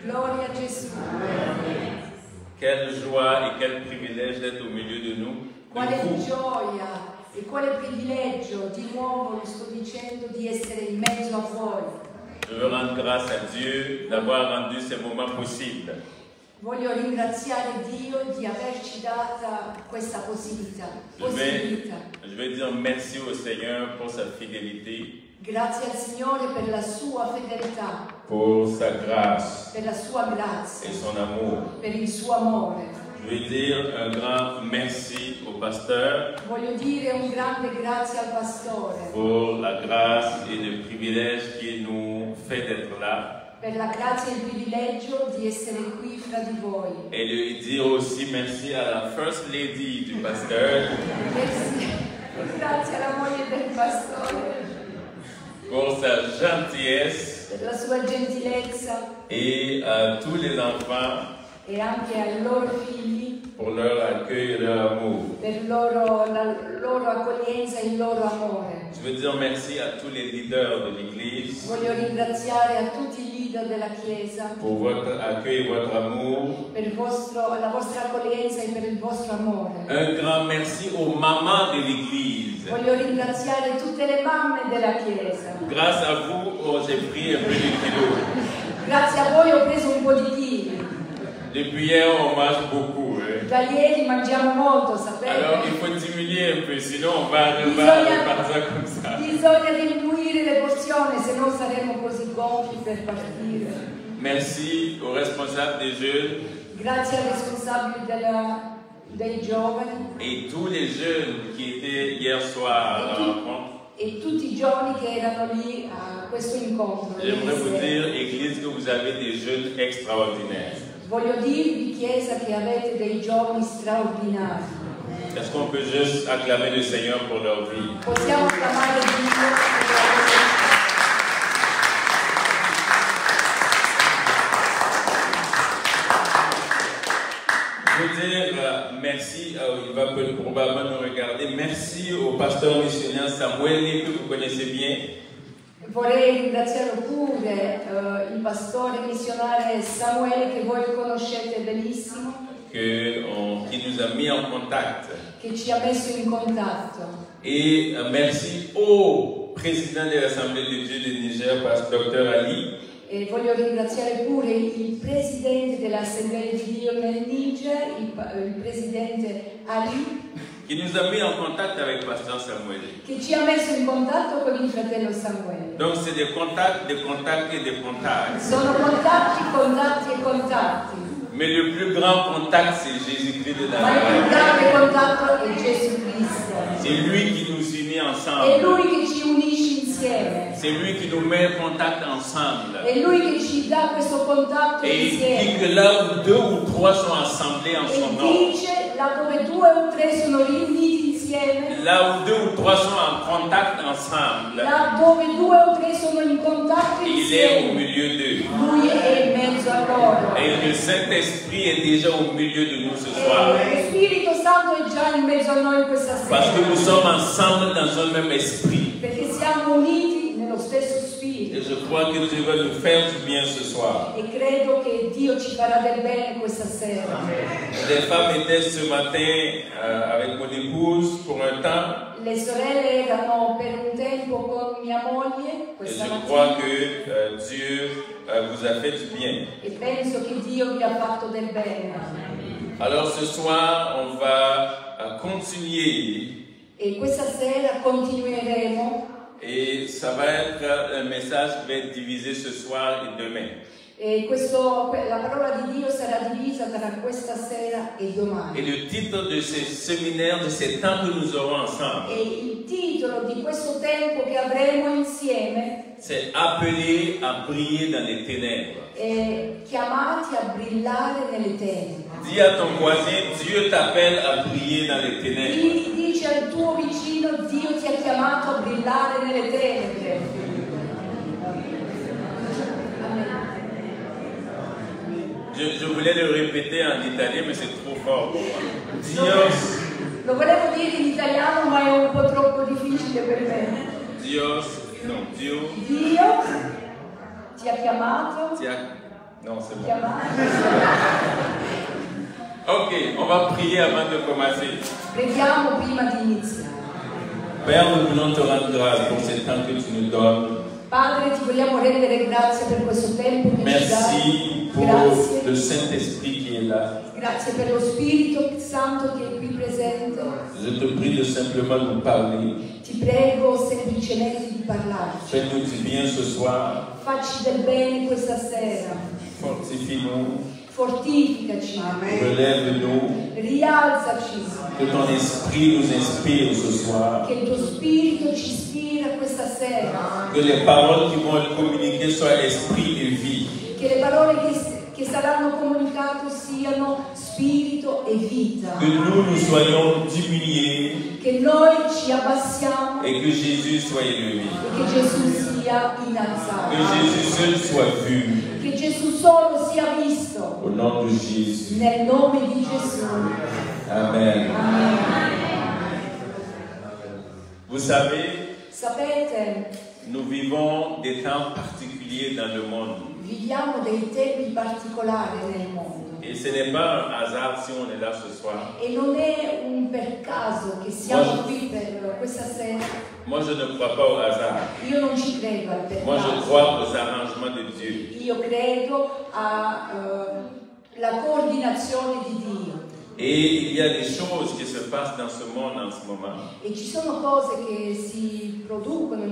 Gloria a Gesù. Quelle joie et quel privilège d'être au milieu de nous. Quale gioia e quale privilegio, di nuovo lo sto dicendo, di essere in mezzo a voi. Je veux rendre grâce à Dieu d'avoir rendu ces moments possibles. Voglio ringraziare Dio di averci data questa possibilità. Je vais dire merci au Seigneur pour sa fidélité. Grazie al Signore per la sua fedeltà, pour sa grâce per la sua grazia, et son amour. per il suo amore. Je vais dire un grand merci au pasteur Voglio dire un grande grazie al pastore pour la grâce et le privilège qu'il nous fait d'être là. per la grazia e il privilegio di essere qui fra di voi. Et lui dire aussi merci à la First Lady du pasteur Grazie alla moglie del pastore pour sa gentillesse per la sua gentilezza et à tous les enfants e anche ai loro figli pour leur accueil et leur amour. per la loro accoglienza e il loro amore. Je veux dire merci à tous les leaders de l'Église Voglio ringraziare a tutti i leader della Chiesa pour votre accueil et votre amour. per la vostra accoglienza e per il vostro amore. Un grand merci aux mamans de l'Église. Voglio ringraziare tutte le mamme della Chiesa. Grâce à vous, j'ai pris un peu de kilos. Grazie a voi ho preso un po' di chili. Depuis hier, on mange beaucoup. Da ieri mangiamo molto, sapete? Alors il faut diminuer un peu, sinon on va repartir comme ça. Bisogna diminuire le porzioni, se no saremo così gonfi per partire. Merci aux responsables des jeunes Grazie ai responsabili dei giovani et tous les jeunes qui étaient hier soir à la rencontre. e tutti i giovani che erano lì a questo incontro. J'aimerais vous dire, Église, que vous avez des jeunes extraordinaires. Voglio dirvi, Chiesa, che avete dei giovani straordinari. Est-ce qu'on peut juste acclamer le Seigneur pour leur vie? Possiamo acclamare Dio. Je veux dire merci, il va probablement nous regarder, merci au pasteur missionnaire Samuel que vous connaissez bien. Vorrei ringraziare pure il pastore missionario Samuele, che voi conoscete benissimo, Qui nous a mis en contact. che ci ha messo in contatto. Et merci au président de l'Assemblée de Dieu du Niger, pasteur Dr Ali. E voglio ringraziare pure il presidente dell'Assemblea di Dio nel Niger, il presidente Ali, Qui nous a mis en contact avec pasteur Samuel. che ci ha messo in contatto con il fratello Samuele. Donc c'est des contacts et des contacts. Sono contatti, contatti e contatti. Mais le plus grand contact, c'est Jésus-Christ de Ma il più Nazareth. grande contatto è Gesù Cristo. C'est lui qui nous unit È ensemble. Lui che ci unisce insieme. C'est lui qui nous met en contact ensemble. È Lui che ci dà questo contatto Et il dit insieme. que là où deux ou trois sont assemblés en son E nom, dice, laddove 2 o 3 sono riuniti insieme, là où deux ou trois sont en contact ensemble, laddove 2 o 3 sono in contatto il est au insieme, milieu d'eux. Lui è in mezzo a loro. Et le Saint-Esprit est déjà au milieu de nous ce E soir. lo Spirito Santo è già in mezzo a noi questa Parce que sera, nous sommes ensemble dans un même esprit. perché siamo uniti nello stesso Et Spirito. je crois que Dieu va nous faire du bien ce soir. E credo che Dio ci farà del bene questa sera. Les femmes étaient ce matin avec mon épouse pour un temps. Le sorelle erano per un tempo con mia moglie Et questa je crois mattina que Dieu vous a fait du bien. e penso che Dio vi ha fatto del bene. Alors ce soir, on va continuer. E questa sera continueremo Et ça va être un message qui va être divisé ce soir et demain. e la parola di Dio sarà divisa tra questa sera e Et domani. le titre de ce séminaire, de ces temps que nous aurons ensemble, E il titolo di questo tempo che avremo insieme c'est appelé à briller dans les ténèbres. è chiamati a brillare nelle tenebre. Dis à ton voisin, Dieu t'appelle à briller dans les ténèbres. Dice al tuo vicino, Dio ti ha chiamato a brillare nelle tenebre. Je voulais le répéter en italien, mais c'est trop fort pour moi. Dios, Lo volevo dire in italiano, ma è un po' troppo difficile per me. Dios, non, Dieu Dio ti ha chiamato Non, c'est bon. chiamare. Ok, on va prier avant de commencer. Preghiamo prima di iniziare. Père, nous voulons te rendre grâce pour ce temps que tu nous donnes. Padre, ti vogliamo rendere grazie per questo tempo che Merci ci dai. pour Grazie. le Saint-Esprit qui est là. Grazie per lo Spirito Santo che è qui presente. Je te prie de simplement nous parler. Ti prego semplicemente di parlarci. Fais-nous du bien ce soir. Facci del bene questa sera. Fortifie-nous. Fortificaci. Relève-nous. Rialzaci. Que ton esprit nous inspire ce soir. Che il tuo Spirito ci ispira questa sera. Que les paroles qui vont être communiquées soient esprit et vie. Che le parole che saranno comunicate siano spirito e vita. Que nous soyons diminués Che noi ci abbassiamo et que Jésus soit élevé. e che Gesù sia innalzato. Que Jésus seul soit vu. Che Gesù solo sia visto. Au nom de Jésus. Nel nome di Gesù. Amen. Amen. Vous savez, Sapete, nous vivons des temps particuliers dans le monde. viviamo dei tempi particolari nel mondo. Et ce n'est pas un hasard si on est là ce soir. E non è un per caso che siamo qui per questa sera. Moi, je ne crois pas au hasard. Io non ci credo al per Moi, je caso. crois aux arrangements de Dieu. Io credo alla coordinazione di Dio. Et il y a des choses qui se passent dans ce monde en ce moment. E ci sono cose che si producono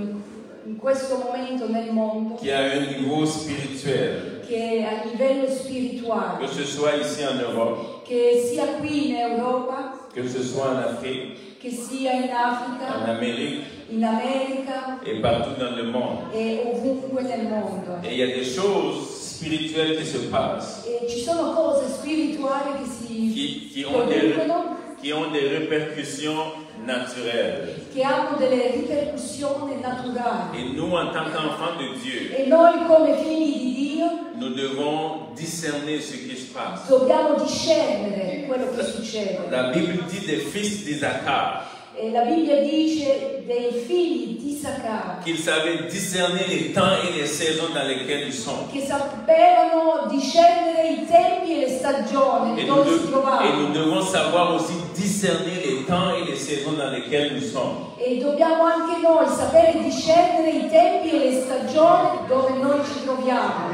in questo momento nel mondo Qui a un niveau spirituel. che a livello spirituale, Que ce soit ici en Europe, che sia qui in Europa, que ce soit en Afrique, che sia in en Africa, Amérique in America et partout dans le monde. e ovunque nel mondo. Et il y a des choses spirituelles qui se passent, E ci sono cose spirituali che si producono, qui ont des répercussions naturelles. che hanno delle ripercussioni naturali. Et nous, en tant qu'enfants de Dieu, E noi come figli di Dio nous devons discerner ce qui se passe. dobbiamo discernere quello che succede. La Bible dit des fils d'Isaacar E la Bibbia dice dei figli di Isaccar qu'ils savaient discerner les temps et les saisons dans lesquelles ils sont. che sapevano discernere i tempi e le stagioni Et dove si nous trovavano. devons savoir aussi discerner les temps et les saisons dans lesquelles nous sommes. E dobbiamo anche noi sapere discernere i tempi e le stagioni dove noi ci troviamo.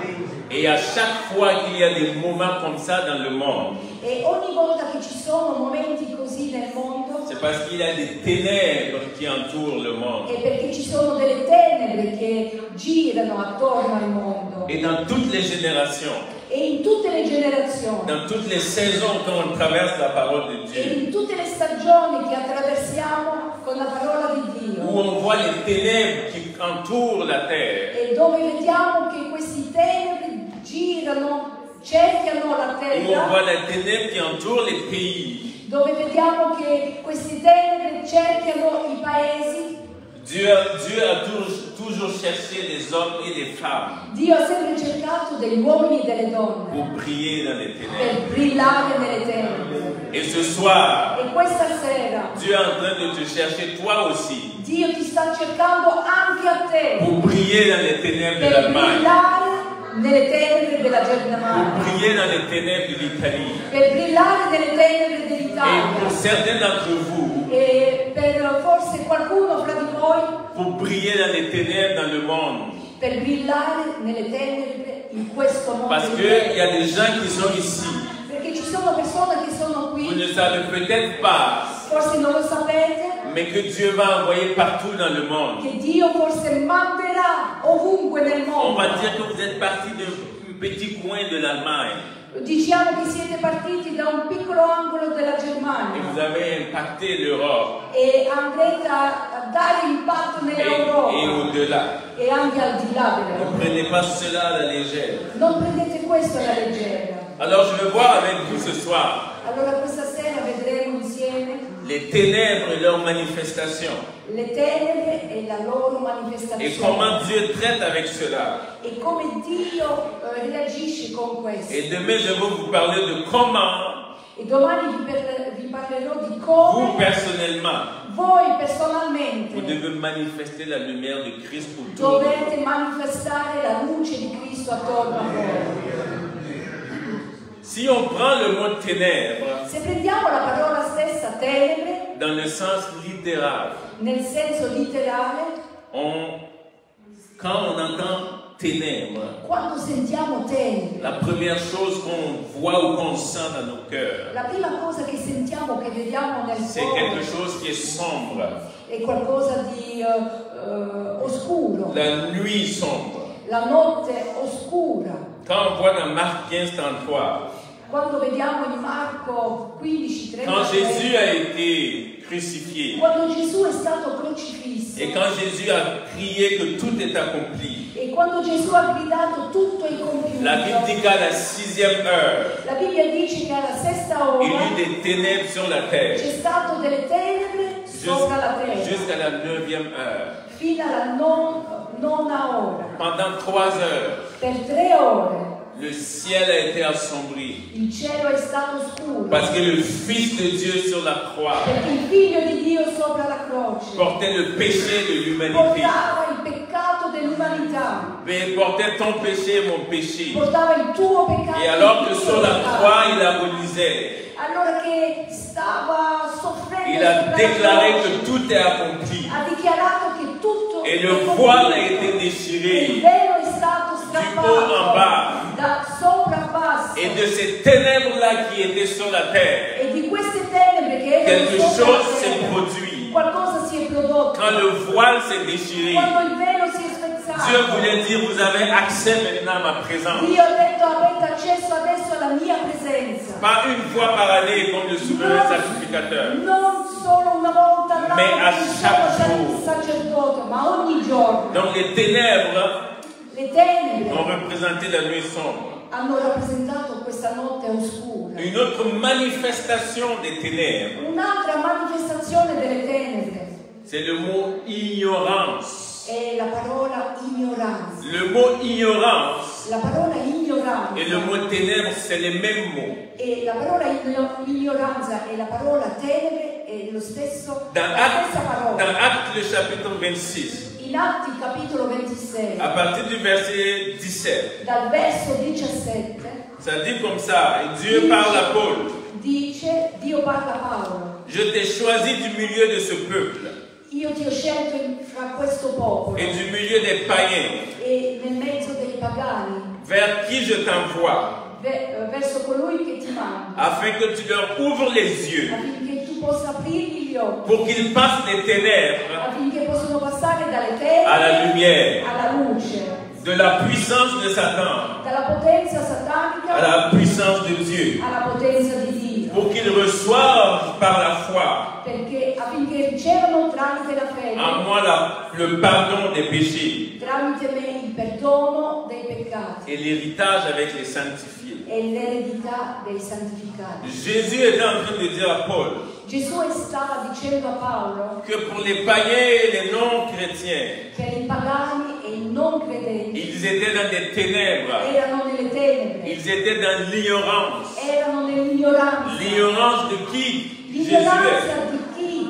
Et à chaque fois qu'il y a des moments comme ça dans le monde, E ogni volta che ci sono momenti così nel mondo c'est parce qu'il y a des ténèbres qui entourent le monde. è perché ci sono delle tenebre che girano attorno al mondo. Et dans toutes les générations, E in tutte le generazioni, dans toutes les saisons quand on traverse la parole de e Dieu, in tutte le stagioni che attraversiamo con la parola di Dio, où on voit les ténèbres qui entourent la terre, e dove vediamo che questi tenebre girano, cerchiano la où on terra, voit les ténèbres qui entourent les pays, dove vediamo che questi tenebre cerchiano i paesi, Dieu a toujours cherché des hommes et des femmes Dio ha sempre cercato degli uomini e delle donne pour briller dans les ténèbres. per brillare nelle tenebre. Et ce soir, E questa sera Dieu est en train de te chercher toi aussi Dio ti sta cercando anche a te pour briller dans les ténèbres de per l'Allemagne, brillare nelle tenebre della pour Germania, briller dans les ténèbres de l'Italie. per brillare nelle tenebre Et dell'Italia. pour certains d'entre vous, E per forse qualcuno fra di voi pour briller dans les ténèbres dans le monde. per brillare nelle tenebre in questo mondo. Parce qu'il y a des gens qui sont ici. Perché ci sono persone che sono Vous qui, ne savez peut-être pas, forse non lo sapete, mais que Dieu va envoyer partout dans le monde. che Dio forse manderà ovunque nel On mondo. va dire que vous êtes parti d'un petit coin de l'Allemagne Diciamo che siete partiti da un piccolo angolo della et Germania vous avez impacté l'Europe e andrete a dare impatto et nell'Europa au-delà. e anche al di là Ne dell'Europa. prenez pas cela à la légère. Non prendete questo alla leggera. Alors je veux voir avec vous ce soir Allora questa sera vedremo insieme les ténèbres et leurs manifestations le tenebre e la loro et manifestazione comment Dieu traite avec cela. e come Dio reagisce con questo. Et demain je vais vous parler de comment E domani vi parlerò di vous come personnellement voi vous personalmente devez manifester la lumière de Christ autour de vous. dovete manifestare la luce di Cristo attorno a voi. Si on prend le mot ténèbres Se prendiamo la parola stessa tenebre, dans le sens littéral, nel senso letterale, quand on entend ténèbres, quando sentiamo tenebre, la première chose qu'on voit ou qu'on sent dans nos cœurs, la prima cosa che sentiamo, che vediamo nel c'est quelque cuore, chose qui est sombre, è qualcosa di oscuro, la nuit sombre. la notte oscura. Quand on voit dans Marc 15, 33, Quando vediamo in Marco 15, quand Jésus 33, a été crucifié, quando Gesù è stato crocifisso et quand Jésus a crié que tout est accompli, e quando Gesù ha gridato tutto è compiuto, la Bible dit qu'à la 6e heure, la Bibbia dice che alla sesta il y ora eut des ténèbres sur la terre, c'è stato delle tenebre sopra la terra, jusqu'à la 9e heure. fino alla nona ora. Pendant 3 heures, Per 3 ore le ciel a été assombri, il cielo è stato scuro, parce que le Fils de Dieu sur la croix perché il Figlio di Dio sopra la croce portait le péché de l'humanité, portava il peccato dell'umanità, mais portait ton péché et mon péché. portava il tuo peccato. Et alors que il tuo sur la peccato. croix, il agonisait, Allora che stava soffrendo, il a sopra la déclaré croce, que tout est accompli. ha dichiarato che tutto Et è le compiuto. voile a été Il déchiré. velo è stato haut en strappato bas. da sopra a basso, Et de ces ténèbres-là qui étaient sur la terre, e di queste tenebre che erano quelque sopra chose la s'est terra, produit. qualcosa si è prodotto. Quand le voile s'est déchiré, Quando il velo si è spezzato, Dieu voulait dire, vous avez accès maintenant à ma présence. Dio ha detto: avete accesso adesso alla mia presenza. Pas une fois par année comme le souverain sacrificateur. Non solo una volta all'anno, Mais à come chaque il jour. sacerdote, ma ogni giorno. Donc les ténèbres Le tenebre ont représenté la nuit sombre. hanno rappresentato questa notte oscura. Une autre manifestation des ténèbres, Un'altra manifestazione delle tenebre c'est le mot ignorance. è la parola ignoranza. Le mot ignorance La parola ignoranza et le mot ténèbres, c'est les mêmes mots. e la parola ignoranza e la parola tenebre è lo stesso, Dans la stessa parola. Actes, le chapitre 26, In Atti capitolo 26, à partir du verset 17, dal verso 17, ça dit comme ça, et Dieu parle à Paul, dice: Dio parla a Paolo, je t'ai choisi du milieu de ce peuple io ti ho scelto fra questo popolo et du milieu des païens, e nel mezzo dei pagani, vers qui je t'envoie, verso colui che ti manda, afin que tu leur ouvres les yeux, affinché tu possa aprirgli gli occhi, pour qu'ils passent des ténèbres affinché possano passare dalle tenebre à la lumière, alla luce, de la puissance de Satan dalla potenza à satanica la puissance de Dieu, alla potenza di Dio, pour qu'ils reçoivent par la foi perché affinché ricevano tramite la fede, en moi le pardon des péchés tramite me, il perdono dei peccati et l'héritage avec les sanctifiés. e l'eredità dei santificati. Jésus était en train de dire à Paul Gesù stava dicendo a Paolo que pour les païens et les non-chrétiens, che i pagani e i non credenti ils étaient dans des ténèbres, erano nelle tenebre, ils étaient dans l'ignorance. erano nell'ignoranza. L'ignorance de qui Jésus L'ignoranza di chi?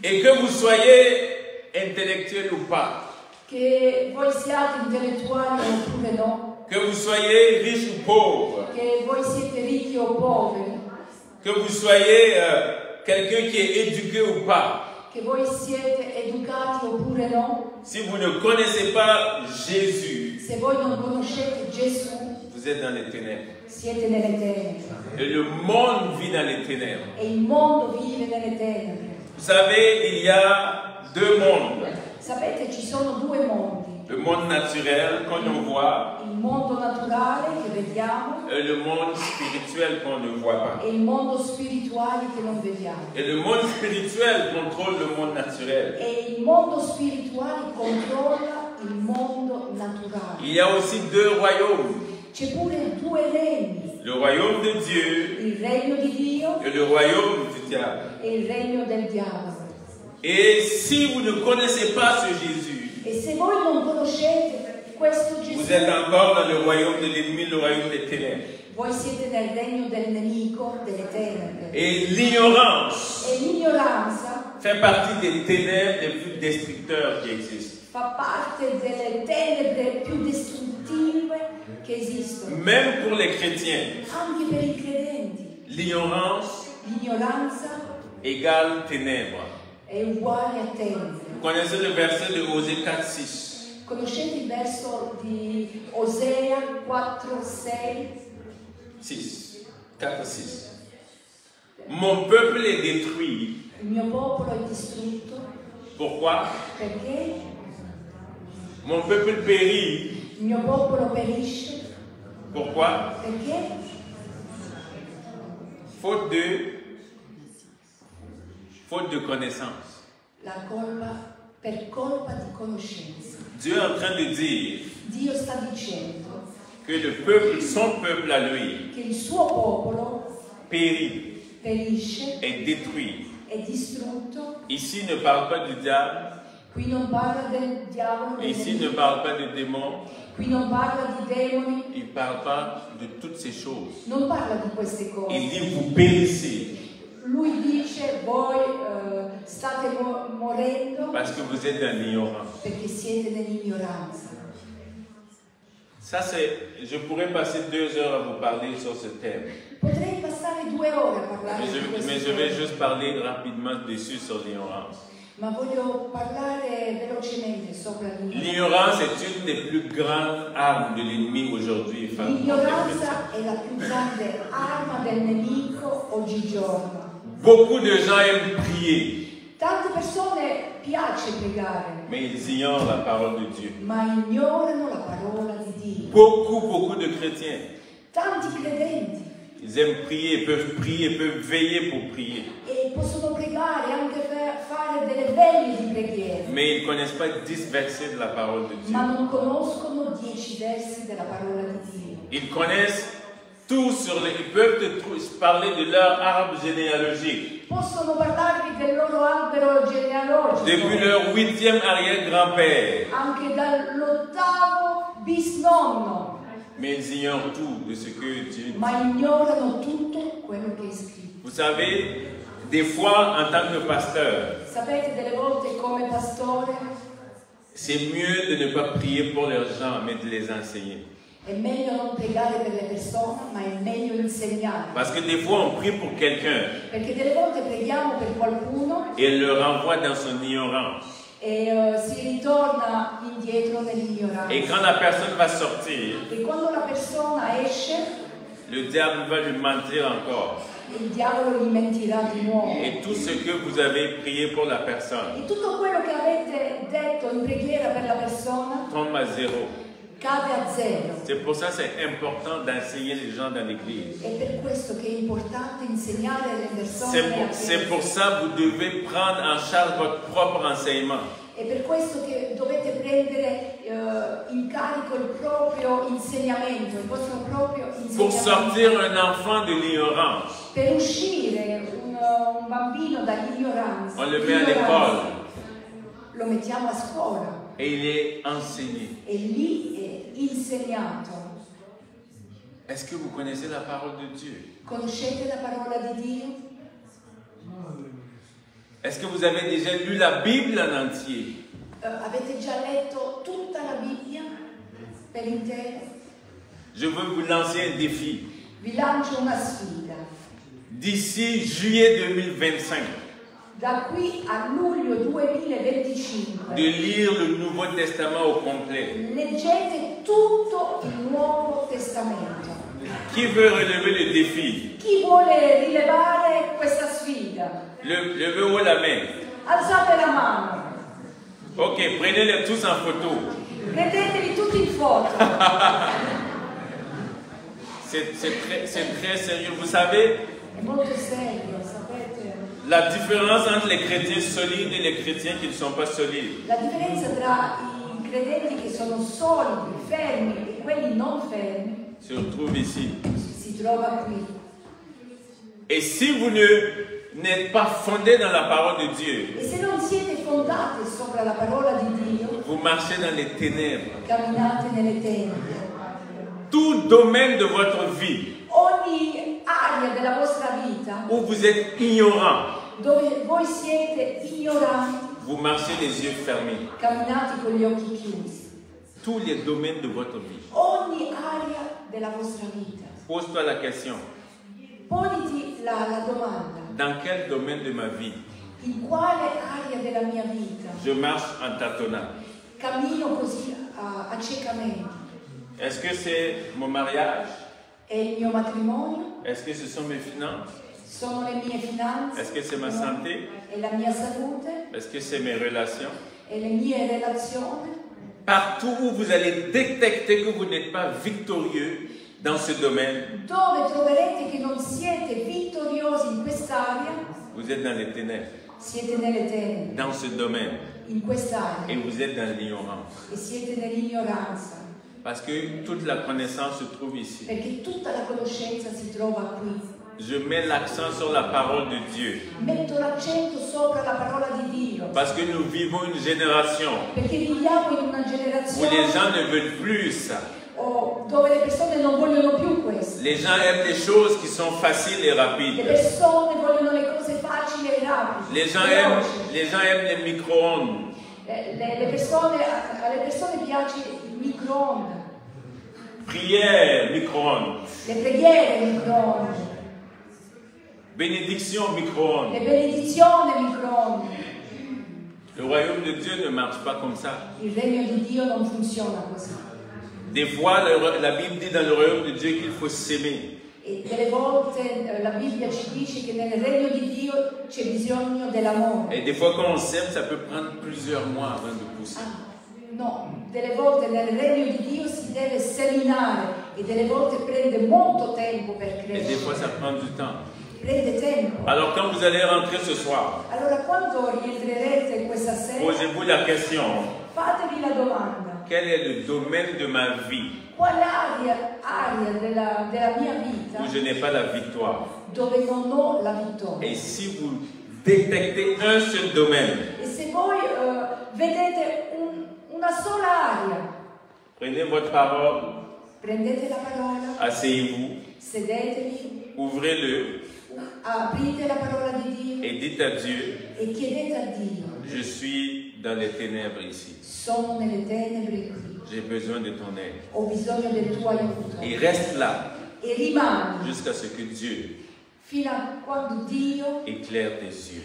est. Et que vous soyez intellectuel ou pas, Che voi siate intellettuali oppure no, que vous soyez riche ou pauvre, che voi siete ricchi o poveri, que vous soyez quelqu'un qui est éduqué ou pas, che voi siete educati oppure no, si vous ne connaissez pas Jésus, se voi non conoscete Gesù, vous êtes dans les ténèbres. siete nelle tenebre Et le monde vit dans les ténèbres. e il mondo vive nelle tenebre. Vous savez, il y a deux mondes. Sapete, ci sono due mondi, Le monde naturel qu'on ne voit il mondo naturale che vediamo et le monde spirituel qu'on ne voit pas. e il mondo spirituale che non vediamo. Et le monde spirituel contrôle le monde naturel. E il mondo spirituale controlla il mondo naturale. Il y a aussi deux royaumes. C'è pure due regni, Le royaume de Dieu il regno di Dio et le royaume du diable. e il regno del diavolo. Et si vous ne connaissez pas ce Jésus, E se voi non conoscete questo Gesù, vous êtes encore dans le royaume de l'ennemi, le royaume des ténèbres. voi siete nel regno del nemico, delle tenebre. Et l'ignorance E l'ignoranza fait partie des ténèbres les plus destructeurs qui existent. fa parte delle tenebre più distruttive che esistono, même pour les chrétiens. anche per i credenti. L'ignorance L'ignoranza égale ténèbres. è uguale a tenebre. Vous connaissez le verset de Osée 4:6. Conoscete il verso di Osea 4, 6? 6. 4, 6. Mon peuple est détruit. Il mio popolo è distrutto. Pourquoi? Perché? Mon peuple périt. Il mio popolo perisce. Pourquoi? Perché? Faute de connaissance. Per colpa di conoscenza. Dieu est en train de dire Dio sta dicendo que le peuple, son peuple à lui, che il suo popolo périt, perisce, est détruit. è distrutto. Ici ne parle pas du diable, Qui non parla del diavolo, del ici ne nemico. parle pas de démons, Qui non parla di demoni, il ne parle pas de toutes ces choses. non parla di queste cose. Il dit vous périssez Lui dice voi state morendo parce que vous êtes dans l'ignorance. perché siete nell'ignoranza. Ça c'est, je pourrais passer 2 heures à vous parler sur ce thème. Potrei passare 2 ore a parlare Mais di questo je vais tema, juste parler rapidement dessus sur l'ignorance. ma voglio parlare velocemente sopra l'ignoranza. L'ignorance est une des plus grandes armes de l'ennemi aujourd'hui. L'ignoranza è la più grande arma del nemico oggigiorno. Beaucoup de gens aiment prier, Tante persone piace pregare, mais ils ignorent la parole de Dieu. ma ignorano la parola di Dio. Beaucoup de chrétiens, Tanti credenti ils aiment prier, peuvent veiller pour prier. e possono pregare, anche fare delle veglie di preghiera, Mais ils ne connaissent pas 10 versets de la parole de Dieu. ma non conoscono 10 versi della parola di Dio. Ils connaissent tout ils peuvent te parler de leur arbre généalogique. Possono parlarvi del loro albero genealogico, Depuis leur 8e arrière-grand-père. anche dall'8° bisnonno, Mais ils ignorent tout de ce que Dieu dit. ma ignorano tutto quello che è scritto. Vous savez, des fois, en tant que pasteur, Sapete, delle volte come pastore c'est mieux de ne pas prier pour les gens, mais de les enseigner. è meglio non pregare per le persone, ma è meglio insegnare. Parce que des fois, on prie pour quelqu'un Perché delle volte preghiamo per qualcuno et le renvoie dans son ignorance. e si ritorna indietro nell'ignoranza. Et quand la personne va sortir, E quando la persona esce, le diable va lui mentir encore. il diavolo gli mentirà di nuovo. Et tout ce que vous avez prié pour la personne E tutto quello che avete detto in preghiera per la persona tombe à zéro. cade a zero. C'est pour ça que c'est important d'enseigner les gens dans l'église. È per questo che è importante insegnare alle persone nella C'est chiesa. pour ça que vous devez prendre en charge votre propre enseignement. È per questo che dovete prendere in carico il proprio insegnamento, il vostro proprio Pour insegnamento. sortir un enfant de l'ignorance, Per uscire un bambino dall'ignoranza, on le met à l'école lo mettiamo a scuola et il est enseigné. e lì è insegnato. Est-ce que vous connaissez la parole de Dieu? Conoscete la parola di Dio? Est-ce que vous avez déjà lu la Bible en entier? Avete già letto tutta la Bibbia per intero? Je veux vous lancer un défi. Vi lancio una sfida. D'ici juillet 2025, Da qui a luglio 2025 de lire le Nouveau Testament au complet. leggete tutto il Nuovo Testamento. Qui veut relever le défi? Chi vuole rilevare questa sfida? Levez haut la main. Alzate la mano. Ok, prenez-les tous en photo. Prendetevi tutti in foto. C'est très sérieux. Vous savez, È molto serio, sapete? la différence entre les chrétiens solides et les chrétiens qui ne sont pas solides. La differenza tra i credenti che sono solidi, fermi e quelli non fermi Se retrouve ici. si trova qui. Et si vous n'êtes pas fondé dans la parole de Dieu, E se non siete fondati sopra la parola di Dio, vous marchez dans les ténèbres. camminate nelle tenebre. Tout domaine de votre vie Ogni area della vostra vita où vous êtes ignorant, dove voi siete ignoranti, vous marchez les yeux fermés. camminate con gli occhi chiusi. Tous les domaines de votre vie. Ogni area della vostra vita. Pose-toi la question. Poniti la domanda: Dans quel domaine de ma vie in quale area della mia vita je marche en tâtonnant? cammino così a ciecamente? Est-ce que c'est mon mariage? È il mio matrimonio? Est-ce que ce sont mes finances? Sono le mie finanze? Est-ce que c'est ma santé? È la mia salute? Est-ce que c'est mes relations? E le mie relazioni? Partout où vous allez détecter que vous n'êtes pas victorieux dans ce domaine, Dove troverete che non siete vittoriosi in quest'area, vous êtes dans les ténèbres, siete nelle tenebre, dans ce domaine, in quest'area, et vous êtes dans l'ignorance. e siete nell'ignoranza, Parce que toute la connaissance se trouve ici. perché tutta la conoscenza si trova qui. Je mets l'accent sur la parole de Dieu. Metto l'accento sopra la parola di Dio, Parce que nous vivons une génération perché viviamo in una où les generazione gens ne veulent plus ça. dove le persone non vogliono più questo. Les gens aiment les choses qui sont faciles et Le rapides. persone vogliono le cose facili e rapide. Les gens aiment les micro-ondes. Alle persone piace il microonde, Prière, micro-ondes. le preghiere microonde, Bénédiction, micro-ondes. le benedizioni microonde. Le royaume de Dieu ne marche pas comme ça. Il regno di Dio non funziona così. Des fois, la Bible dit dans le royaume de Dieu qu'il faut s'aimer. E delle volte la Bibbia ci dice che nel regno di Dio c'è bisogno dell'amore. Et des fois, quand on s'aime, ça peut prendre plusieurs mois avant de pousser. No, delle volte nel regno di Dio si deve seminare e delle volte prende molto tempo per Et des crescere. fois, ça prend du temps. Prende tempo. Alors, quand vous allez rentrer ce soir, Allora quando rientrerete questa sera, posez-vous la question, fatevi la domanda: quel est le domaine de ma vie quale area della mia vita où je n'ai pas la victoire? dove non ho la vittoria? Et si vous détectez un seul domaine, E se voi vedete una sola area, prenez votre parole, prendete la parola, asseyez-vous, sedetevi, ouvrez-le aprite la parola di Dio et dites à Dieu, e chiedete a Dio: je suis dans les ténèbres ici. sono nelle tenebre qui, J'ai besoin de ton aide. ho bisogno del tuo aiuto. Et reste là E rimani jusqu'à ce que Dieu fino a quando Dio éclaire tes yeux.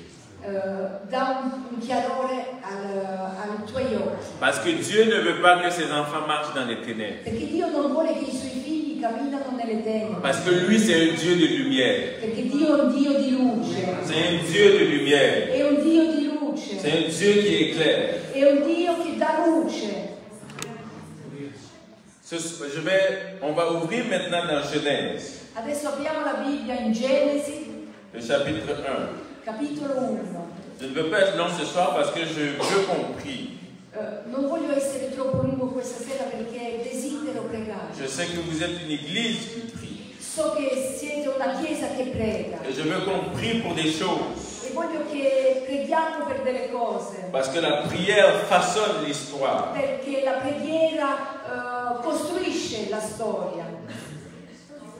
dà un chiarore ai tuoi occhi. Parce que Dieu ne veut pas que ses enfants marchent dans les ténèbres. Perché Dio non vuole che i suoi figli camminano nelle tenebre. Parce que lui, c'est un Dieu de lumière. Perché Dio è un Dio di luce. C'est un Dieu de lumière. È un Dio di luce. C'est un Dieu qui éclaire. È un Dio che dà luce. On va ouvrir maintenant dans Genèse, Adesso apriamo la Bibbia in Genesi, le chapitre 1. capitolo 1. Je ne veux pas être long ce soir parce que je veux qu'on prie. Non voglio essere troppo lungo questa sera perché desidero pregare. Je sais que vous êtes une église qui prie. So che siete una chiesa che prega Et je veux qu'on prie pour des choses. e voglio che preghiamo per delle cose. Parce que la prière façonne l'histoire. Perché la preghiera costruisce la storia.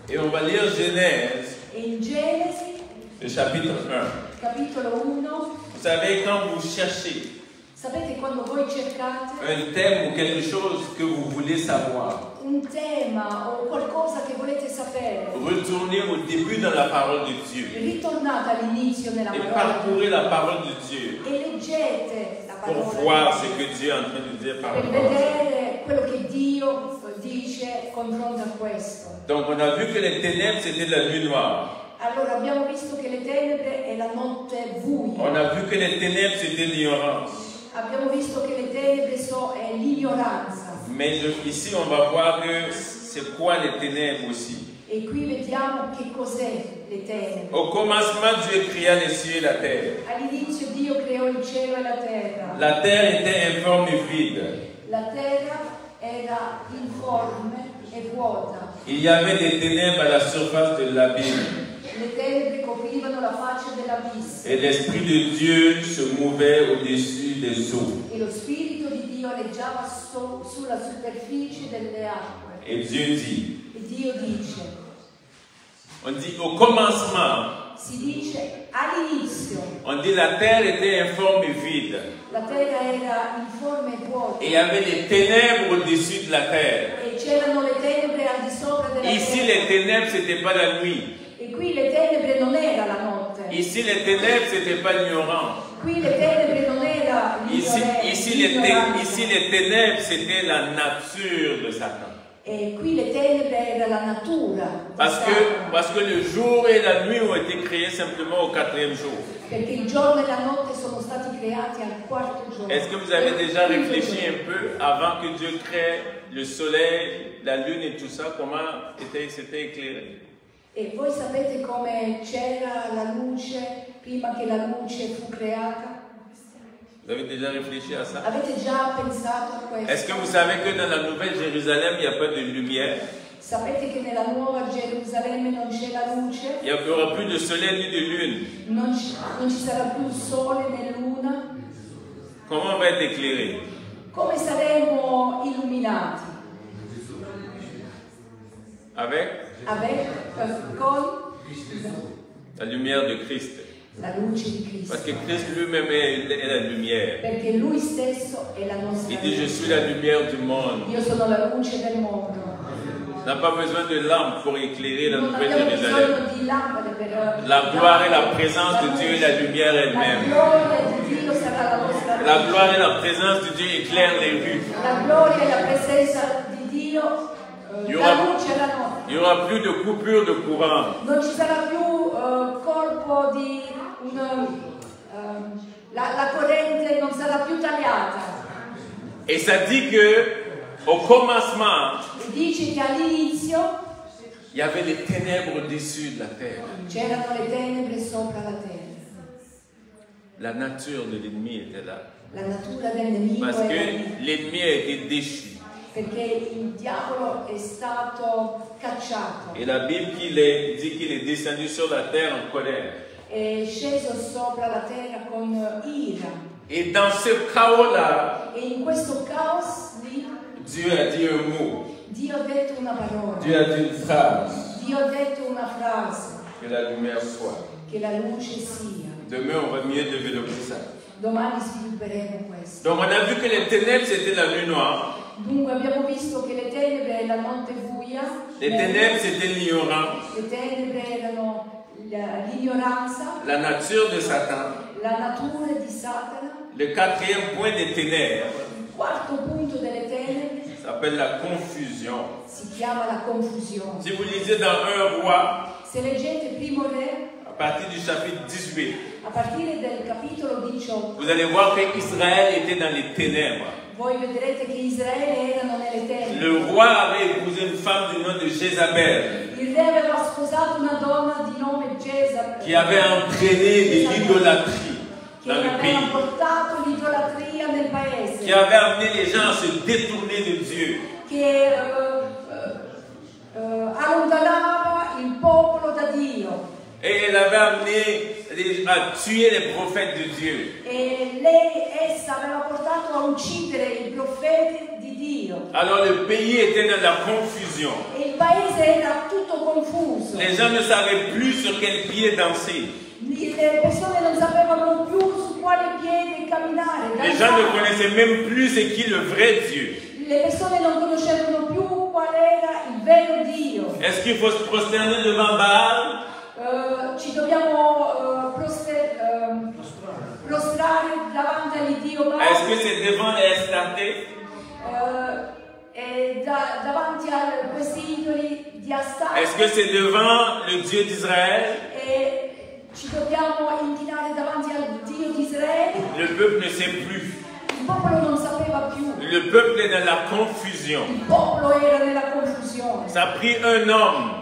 Et on va lire Genèse, E in Genesi, le chapitre 1. capitolo 1, Vous savez, quand vous cherchez sapete quando voi cercate un thème ou quelque chose que vous voulez savoir, un tema o qualcosa che volete sapere, retournez au début dans la parole de Dieu ritornate all'inizio nella et parola parcourez la parole de Dieu e leggete la pour parola voir ce di Dio, que Dieu est en train de dire par per rapport à ça. vedere quello che Dio dice confronto a questo. Donc on a vu que les ténèbres c'était la nuit noire. Allora abbiamo visto che le tenebre è la notte buia. On a vu que les ténèbres c'était l'ignorance. Abbiamo visto che le tenebre è l'ignoranza. Mais ici on va voir que c'est quoi les ténèbres aussi. E qui vediamo che cos'è le tenebre. Au commencement, Dieu créa les cieux et la terre. All'inizio Dio creò il cielo e la terra. La terre était informe et vide. La terra era informe e vuota. Il y avait des ténèbres à la surface de l'abîme. Le tenebre coprivano la faccia dell'abisso. Et l'Esprit de Dieu se mouvait au-dessus des eaux. E lo Spirito di Dio aleggiava sulla superficie delle acque. Et Dieu dit, E Dio dice, on dit au commencement, si dice all'inizio, on dit la terre était informe et vide. la terra era informe e vuota. Et il y avait des ténèbres au-dessus de la terre. E c'erano le tenebre al di sopra della Ici, terra. les ténèbres, ce n'était pas la nuit. E qui le tenebre non era la notte. Ici, les ténèbres, ce n'était pas l'ignorant. Qui le tenebre non era Ici, les ténèbres, c'était la nature de Satan. E qui le tenebre era la natura. Parce que le jour et la nuit ont été créés simplement au 4e jour. Perché il giorno e la notte sono stati creati al quarto giorno. Est-ce que vous avez déjà réfléchi un peu avant que Dieu crée le soleil, la lune et tout ça, comment c'était éclairé? E voi sapete come c'era la luce prima che la luce fu creata? Vous avez déjà réfléchi à ça? Avete già pensato a questo? Est-ce que vous savez que dans la Nouvelle Jérusalem, il n'y a pas de lumière? Sapete che nella nuova Gerusalemme non c'è la luce? Il n'y aura plus de soleil ni de lune. Non ci sarà più sole né luna? Comment on va être éclairé? Come saremo illuminati? Con la lumière de Christ. La luce di Cristo. Parce que Christ lui-même est la lumière. Perché lui stesso è la nostra Il dit, je suis la lumière du monde. Io sono la luce del mondo. On n'a pas besoin de lampe pour éclairer la Nouvelle Jérusalem. Di lampade per la gloire et la présence de Dieu et la lumière elle-même. La gloire et la présence de Dieu éclairent les rues. La gloria e la presenza di Dio. Il n'y aura plus de coupure de courant. Non ci sarà più colpo di la corrente non sarà più tagliata. Et ça dit que au commencement, dice che all'inizio il y avait les ténèbres au-dessus de la terre. C'erano le tenebre sopra la terra. La nature de l'ennemi était là. La natura del nemico Parce que l'ennemi a été déchu. Perché il diavolo è stato cacciato. Et la Bible dit qu'il est descendu sur la terre en colère. È sceso sopra la terra con ira. Et dans ce chaos-là, e in questo caos lì, Dieu a dit un mot. Dio ha detto una parola. Dieu a dit une phrase. Dio ha detto una frase. Que la lumière soit. Che la luce sia. Demain, on va mieux développer ça. Domani svilupperemo questo. Donc, on a vu que les ténèbres, c'était la nuit noire. Dunque abbiamo visto che le tenebre è la notte buia. Les ténèbres, c'était l'ignorance. Le tenebre erano l'ignoranza. La nature de Satan. La natura di Satana. Le quatrième point des ténèbres. Il quarto punto delle tenebre. S'appelle la confusion. Si chiama la confusione. Si vous lisez dans 1 Roi. Se leggete Primo Re. À partir du chapitre 18. A partire del capitolo 18. Vous allez voir que Israël était dans les ténèbres. Voi vedrete che Israele erano nelle tenebre. Le roi avait épousé une femme du nom de Jézabel. Il re aveva sposato una donna di nome Jezabel. Qui avait entraîné de l'idolâtrie dans le pays. Che aveva portato l'idolatria nel paese. Qui avait amené les gens à se détourner de Dieu. Che allontanava il popolo da Dio. Et elle avait amené à tuer les prophètes de Dieu. E essa aveva portato a uccidere i profeti di Dio. Alors le pays était dans la confusion. E il paese era tutto confuso. Les gens ne savaient plus sur quel pied danser. Le persone non sapevano più su quale piede camminare. Les gens ne connaissaient même plus c'est qui le vrai Dieu. Le persone non conoscevano più qual era il vero Dio. Est-ce qu'il faut se prosterner devant Baal? Ci dobbiamo prostrare davanti all'Iddio Baal. Est-ce que c'est devant les Astartés? Davanti a questi idoli di Astarte. Est-ce que c'est devant le Dieu d'Israël? E ci dobbiamo inchinare davanti al Dio di Israele. Le peuple ne sait plus. Il popolo non sapeva più. Le peuple est dans la confusion. Il popolo era nella confusione. Ça a pris un homme.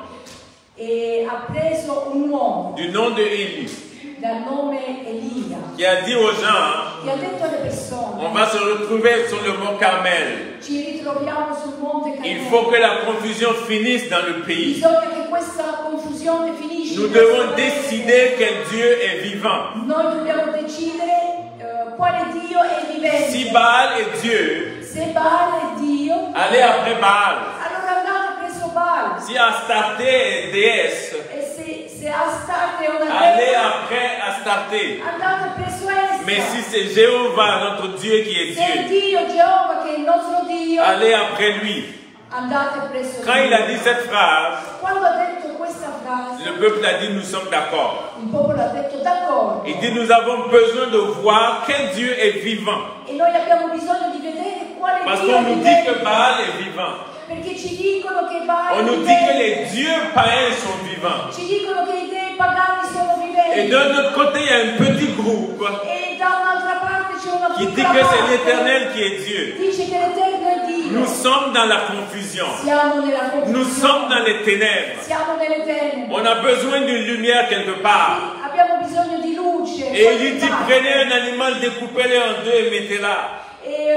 E ha preso un uomo. Du nom de Élie. Dal nome Elia. Qui a dit aux gens. Che ha detto alle persone. On va se retrouver sur le mont Carmel. Ci ritroviamo sul monte Carmel. Il faut que la confusion finisse dans le pays. Bisogna che questa confusione finisca. Nous devons décider quel Dieu est vivant. Noi dobbiamo decidere quale Dio è vivente. Si Baal est Dieu. Se Baal è Dio. Allez après Baal. Allora andate presso Baal. Si Astarté est déesse. E se Astarte è una dea. Allez après Astarté. Andate presso essa. Mais si c'est Jéhovah, notre Dieu qui est Se è Dieu. Dio, Geova, che è il nostro Dio. Allez après lui. andate presso Quand il a dit cette phrase, quando ha detto questa frase, le peuple a dit nous sommes d'accord. il popolo ha detto d'accordo. Il dit nous avons besoin de voir quel Dieu est vivant. E noi abbiamo bisogno di vedere quale Parce Dio qu'on nous dit vivente. que Baal est vivant. Perché ci dicono che Baal On nous dit que les dieux païens sont vivants. ci dicono che i dei pagani sono viventi. Et d'un autre côté, il y a un petit groupe E da un'altra parte c'è una qui dit piccola que c'est parte l'Éternel qui est Dieu. dice che l'Eterno è Dio. Nous sommes dans la confusion. Siamo nella confusione. Nous sommes dans les ténèbres. Siamo nelle tenebre. On a besoin d'une lumière quelque part. Abbiamo bisogno di luce. Et il dit prenez un animal, découpez-le en deux et mettez-la. E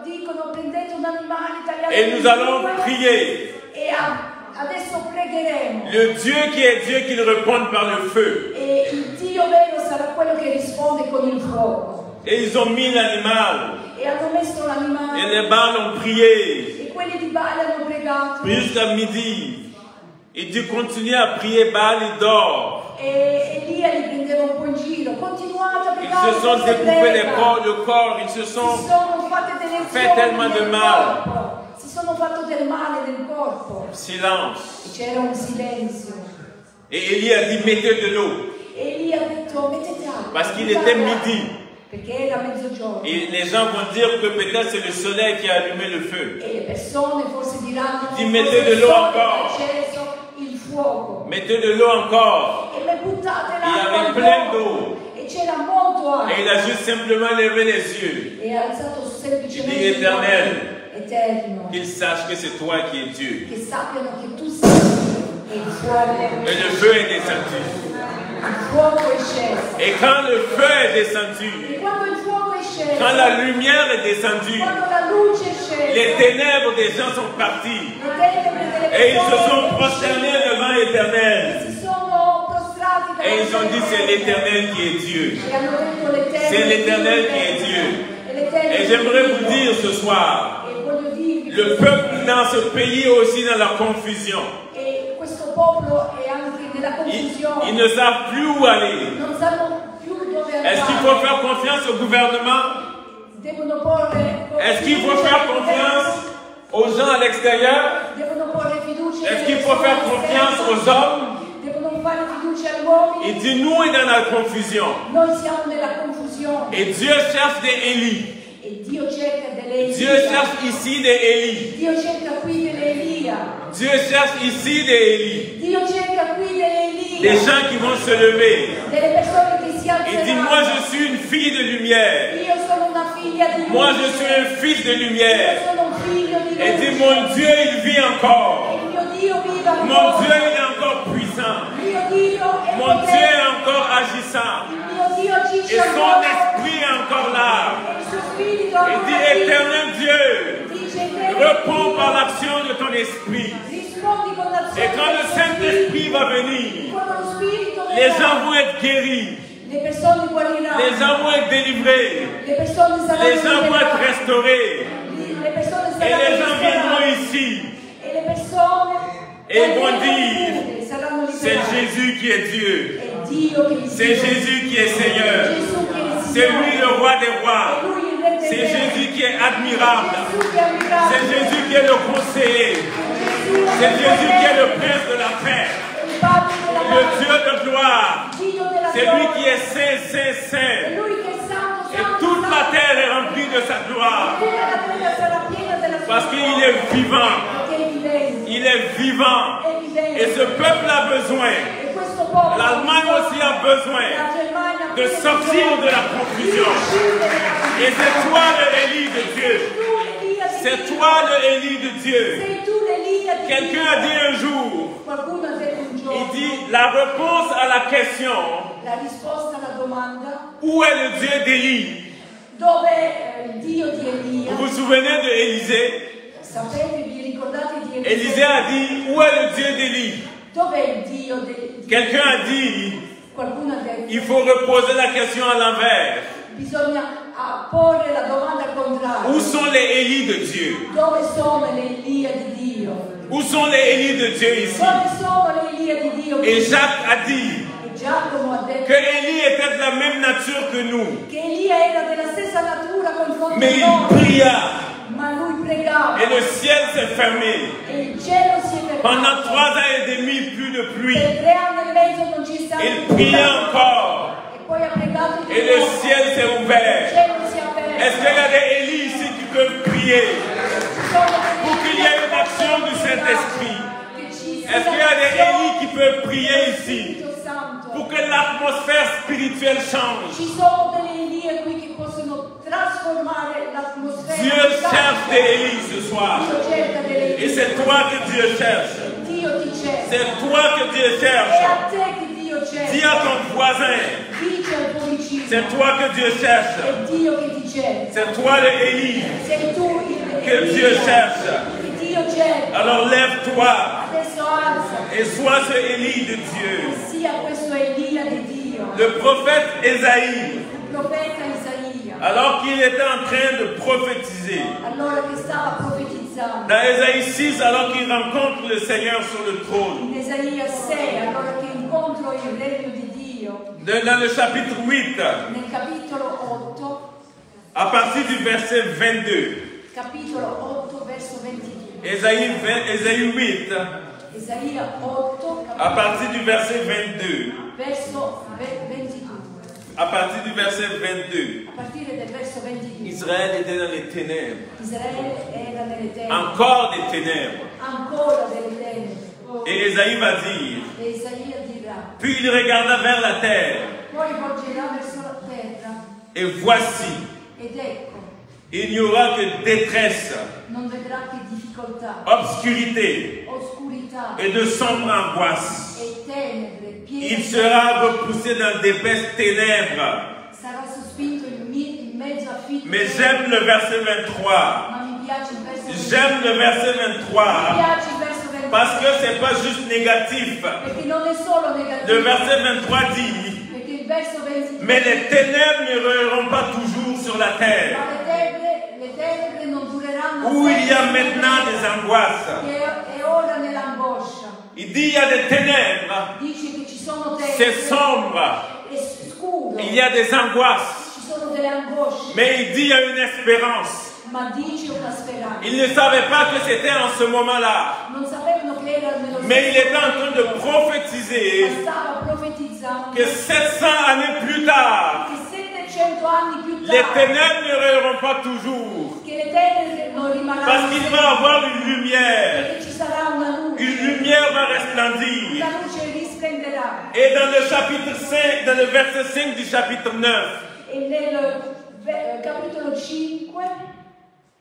dicono prendete un animale, tagliate Et nous allons prier. E adesso pregheremo. Le Dieu qui est Dieu, qu'il réponde par le feu. E il Dio vero sarà quello che risponde con il fuoco. Et ils ont mis l'animal. E hanno messo l'animale. Et les Baals ont prié E quelli di Baal hanno pregato. jusqu'à midi. Il dit continuez à prier, Baal il dort. E Elia li prendeva un po' in giro. Continuate a Ils pregare. se sont mentre découpés prega. le corps, ils se Si sont sono fatte delle fait tellement de nel mal. corpo. Si sono fatto del male nel corpo. silence. E c'era un silenzio. Et Élie a dit mettez de l'eau. E Elia ha detto mettete acqua. Parce qu'il mettete était acqua. midi. Perché era mezzogiorno. Et les gens vont dire que peut-être c'est le soleil qui a allumé le feu. E le persone forse diranno Di forse mettete il l'eau sole encore. ha acceso il fuoco. Mettez de l'eau encore. E le buttate Il y l'acqua avait al plein fuoco. d'eau. E c'era molto acqua. Et il a juste simplement levé les yeux. E ha alzato semplicemente Il dit, il nome Éternel. Eterno. Qu'ils sachent que c'est toi qui es Dieu. Che sappiano che tu sei e il fuoco. Et le feu est descendu. Il fuoco è sceso. Et quand le feu est descendu, E quando il fuoco è sceso, quand la lumière est descendue, quando la luce è scesa, les ténèbres des gens sont partis. le tenebre delle Et ils se persone sont prosternés devant l'Éternel. si sono prostrati Et ils ont dit c'est l'Éternel qui est Dieu. E hanno detto l'Eterno C'est l'Éternel qui est Dieu. Et j'aimerais vous dire ce soir, E voglio dirvi le peuple dans ce pays est aussi dans la confusion. e questo popolo è anche nella confusione. Ils ne savent plus où aller. Non sanno più dove andare. Est-ce qu'il faut faire confiance au gouvernement? Devono porre Est-ce qu'il faut faire confiance aux gens à l'extérieur? Devono porre fiducia. Est-ce qu'il faut faire confiance aux hommes? Devono fare fiducia agli uomini. Il dit nous est dans la confusion. Noi siamo nella confusione. Et Dieu cherche des Élie. E Dio cerca delle Elia. Dieu cherche ici des Élie. Dio cerca qui delle Elia. Dieu cherche ici des Élie. Dio cerca qui delle Elia. Des gens qui vont se lever. Delle persone che si Il alzeranno. dit moi je suis une fille de lumière. Io sono una figlia di luce. Moi je suis un fils de Io lumière. sono un figlio di luce. Et dit mon Dieu il vit encore. E il mio Dio vive ancora. Mon Dieu il est encore puissant. Il mio Dio è Mon Dieu potente. est encore agissant. Il mio Dio agisce Et son ancora. esprit est encore là. E il suo spirito Il ancora dit vive. éternel Dieu, Dice Eterno, réponds par l'action de ton esprit. rispondi con l'azione Et quand le del tuo Saint-Esprit spirito. va venir, Quando lo spirito les verrà, gens vont être guéris. le persone guariranno. Les gens vont être délivrés. Le persone saranno Les gens vont être liberate. restaurés. Le persone Et saranno les gens viendront liberate. ici. E le persone Et ils vont dire, saranno c'est liberate. Jésus qui est Dieu. È Dio che li C'est Jésus qui est Seigneur. Gesù che li C'est lui le roi des rois. È lui il re dei C'est re. Jésus qui est admirable. Gesù che è ammirato. C'est Jésus qui est le conseiller. Gesù C'est Jésus qui est le prince de la paix. il Padre della Le pace. Dieu de gloire. Dio della C'est lui gloria. qui est saint, saint, È saint. lui che è santo, Et santo, toute la santo. terre est remplie de sa gloire. Tutta la terra sarà piena della sua Parce qu'il gloria. est vivant. Perché è vivente. Il est vivant. È vivente. Et ce peuple a besoin, E questo popolo, l'Allemagne aussi a besoin la Germania, de sortir de la confusion. Et c'est toi le Élie de Dieu. C'est toi le Élie de Dieu. Sei tu l'Elia di Quelqu'un a dit un jour, Qualcuno ha detto un giorno, il dit la réponse à la question la risposta alla domanda, où est le Dieu d'Élie? dove è il Dio di Elia? Vous vous souvenez de Élisée? Sapete, vi ricordate di Élisée a dit où est le Dieu d'Élie? Dov'è il Dio di Quelqu'un a dit Qualcuno ha detto, il faut reposer la question à l'envers. bisogna porre la domanda al contrario. Où sont les Élis de Dieu? Dove sono le Elia di Dio? Où sont les Élis de Dieu ici? Dove sono le Elia di Dio? Et Jacques a dit E Giacomo ha detto que Élie était de la même nature que nous. che Elia era della stessa natura confronto Mais a il noi, pria. ma lui pregava. Et le ciel s'est fermé. E il cielo si è fermato. Pendant 3 ans et demi, plus de pluie. Per 3 anni e mezzo non ci sta Il priait encore. E poi ha pregato di Et le nuovo. ciel s'est Il ouvert. cielo si è aperto. Est-ce qu'il y a des Élis ici qui peuvent prier pour qu'il y ait une action du Saint-Esprit? Est-ce qu'il y a des Élis qui peuvent prier ici pour que l'atmosphère spirituelle change? Ci sono delle Elie qui che possono trasformare l'atmosfera. Dieu cherche des Élis ce soir. Dio cerca delle Elie. Et c'est toi que Dieu cherche. Dio ti cerca. C'est toi que Dieu È cherche. a te che Dio cerca. Dis à ton voisin, Dice al tuo vicino. c'est toi que Dieu cherche. È Dio che ti cerca. C'est toi le Élie Sei tu il que Dieu cherche. Che Dio cerca. Alors lève-toi Adesso alza. et sois ce Élie de Dieu. Sia questo Elia di Dio. Le prophète Ésaïe, Il profeta Isaia. alors qu'il était en train de prophétiser, Allora che stava profetizzando. dans Ésaïe 6, alors qu'il rencontre le Seigneur sur le trône, In Isaia 6, allora che incontro il regno di Dio. dans le chapitre 8, Nel capitolo 8, à partir du verset 22, capitolo 8, verso 22. Ésaïe 8, Isaia 8, à partir du verset 22, verso 22. à partir du verset 22, A partire del verso 22. Israël était dans les ténèbres, Israele era nelle tenebre, encore des ténèbres. ancora delle tenebre. Et Ésaïe va dire, E Isaia dirà, puis il regarda vers la terre, poi volgerà verso la terra, et voici, ed ecco, il n'y aura que détresse, non vedrà che difficoltà, obscurité oscurità et de sombre angoisse. e tenebre, Il piene. sera repoussé dans d'épaisses ténèbres. Sarà sospinto in mezzo a fitte. Mais j'aime le verset 23. Ma mi piace il verso 23. J'aime le verset Mi 23 piace il verso 23. parce que c'est pas juste négatif. Perché non è solo negativo. Le verset 23 dit, Perché il verso 23. mais les ténèbres ne règneront pas toujours sur la terre, Ma le tenebre non dureranno. où il y a sempre. maintenant des angoisses. E ora nell'angoscia. Il dit, il y a des ténèbres, Dice che ci sono tenebre. c'est sombre, È scuro. il y a des angoisses, Ci sono delle angosce. mais il dit, il y a une espérance. Ma dice una speranza. Il ne savait pas que c'était en ce moment-là, Non sapevano che era nello mais il stesso était en train de momento. prophétiser Ma stava profetizzando que 700 années plus tard, che 700 anni più les tardi, ténèbres ne règneront pas toujours, che le tenebre non parce rimarranno qu'il sempre, va y avoir une lumière. perché ci sarà una luce. Une lumière va resplendir. La luce risplenderà. Et dans le chapitre 5, dans le verset 5 du chapitre 9, E nel capitolo 5,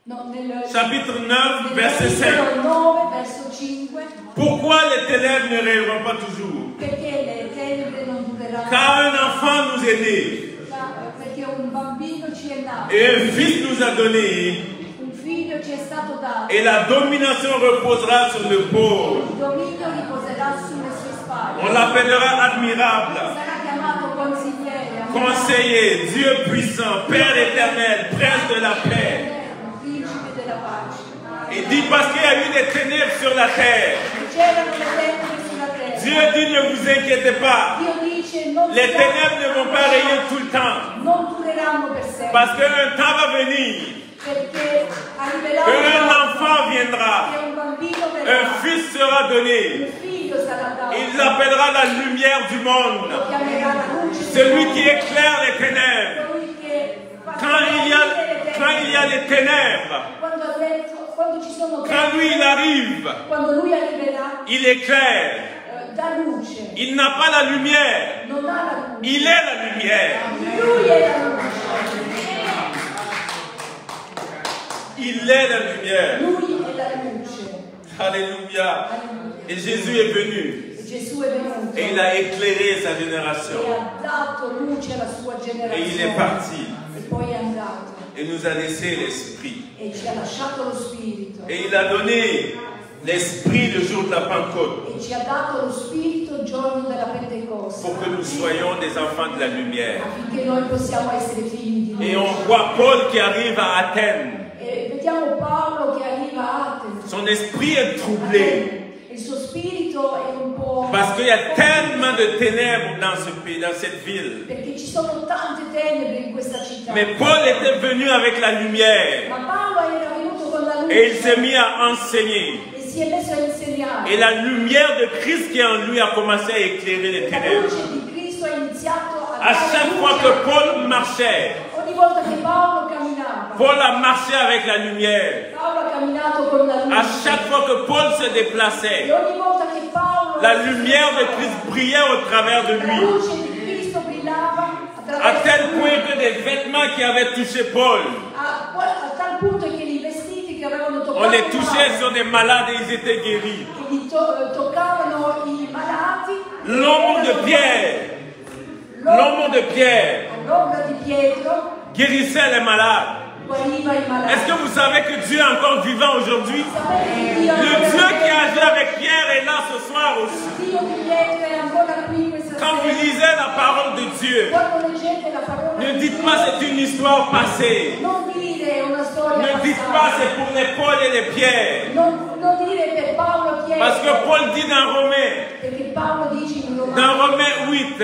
no, nel chapitre 9, nel verset 5, capitolo 9, verso 5, pourquoi les ténèbres ne règneront pas toujours? perché le tenebre non dureranno. Car un enfant nous est né, Perché un bambino ci è nato, et un fils nous a donné, un figlio ci è stato dato, et la domination reposera sur le pauvre. il dominio riposerà sulle sue spalle. On l'appellera admirable, Sarà chiamato consigliere, conseiller, Dieu puissant, Père éternel, prince de la paix. principe della pace. Il dit parce qu'il y a eu des ténèbres sur la terre. C'erano le tenebre sulla terra. Dieu dit ne vous inquiétez pas. Dio dice non Les ténèbres ne vont pas régner tout le temps. non dureranno per sempre, Parce qu'un temps va venir, perché arriverà qu'un un enfant viendra, che un bambino verrà, un fils sera un donné. figlio sarà dato, Il l'appellera la lumière du monde. lo chiamerà la luce, Celui qui éclaire les ténèbres. colui che fa Quand il y a les ténèbres, quando ci sono quand lui il arrive, quando lui arriverà, il éclaire. dà luce, Il n'a pas la lumière. non ha la luce, Il est la lumière. lui è la luce, Il est la lumière. lui è la luce. Alléluia. Alleluia. Et Jésus est venu. E Gesù è venuto Et il a éclairé sa e génération. ha dato luce alla sua Et il est generazione parti. e poi è andato Et nous a laissé l'esprit. e ci ha lasciato lo spirito Et il a donné l'esprit le jour de la Pentecôte e ci ha dato lo spirito il giorno della Pentecoste pour que nous soyons des enfants de la lumière. affinché noi possiamo essere figli di Et Dio. on voit Paul qui arrive à Athènes. E vediamo Paolo che arriva a Atene. Son esprit est troublé Il suo spirito è un po' parce qu'il y a tellement de ténèbres dans ce pays, dans cette ville. perché ci sono tante tenebre in questa città. Mais Paul était venu avec la lumière. Ma Paolo era venuto con la Et il s'est mis à enseigner. E si è messo a insegnare. Et la lumière de Christ qui est en lui a commencé à éclairer les La ténèbres. luce di Cristo ha iniziato a À chaque fois que Paul marchait, ogni volta che Paolo camminava, Paul a marché avec la lumière. Paolo ha camminato con la luce. À chaque fois que Paul se E déplaçait, ogni volta che Paolo la lumière de Christ brillait au travers de la lui. luce di Cristo brillava À tel point que des vêtements qui avaient touché Paul, a tal punto che i vestiti che avevano toccato on les touchait Paolo, sur des malades et ils étaient guéris. che gli toccavano i malati, L'ombre de Pierre, l'ombre de Pierre l'ombra di Pietro guérissait les malades. guariva i malati. Est-ce que vous savez que Dieu est encore vivant aujourd'hui? Sapete che Dio Le Dieu qui a agi avec Pierre est là ce soir aussi. Dio di Pietro è ancora qui questa Quand vous sera. lisez la parole de Dieu, Quando leggete la parola ne di dites Dio, pas c'est une histoire passée. non dire una storia Ne dites passata. pas c'est pour les Paul et les Pierre. Non dire per Paolo e Pietro, Parce que Paul dit dans Romains, perché Paolo dice in dans Romani, Romains 8,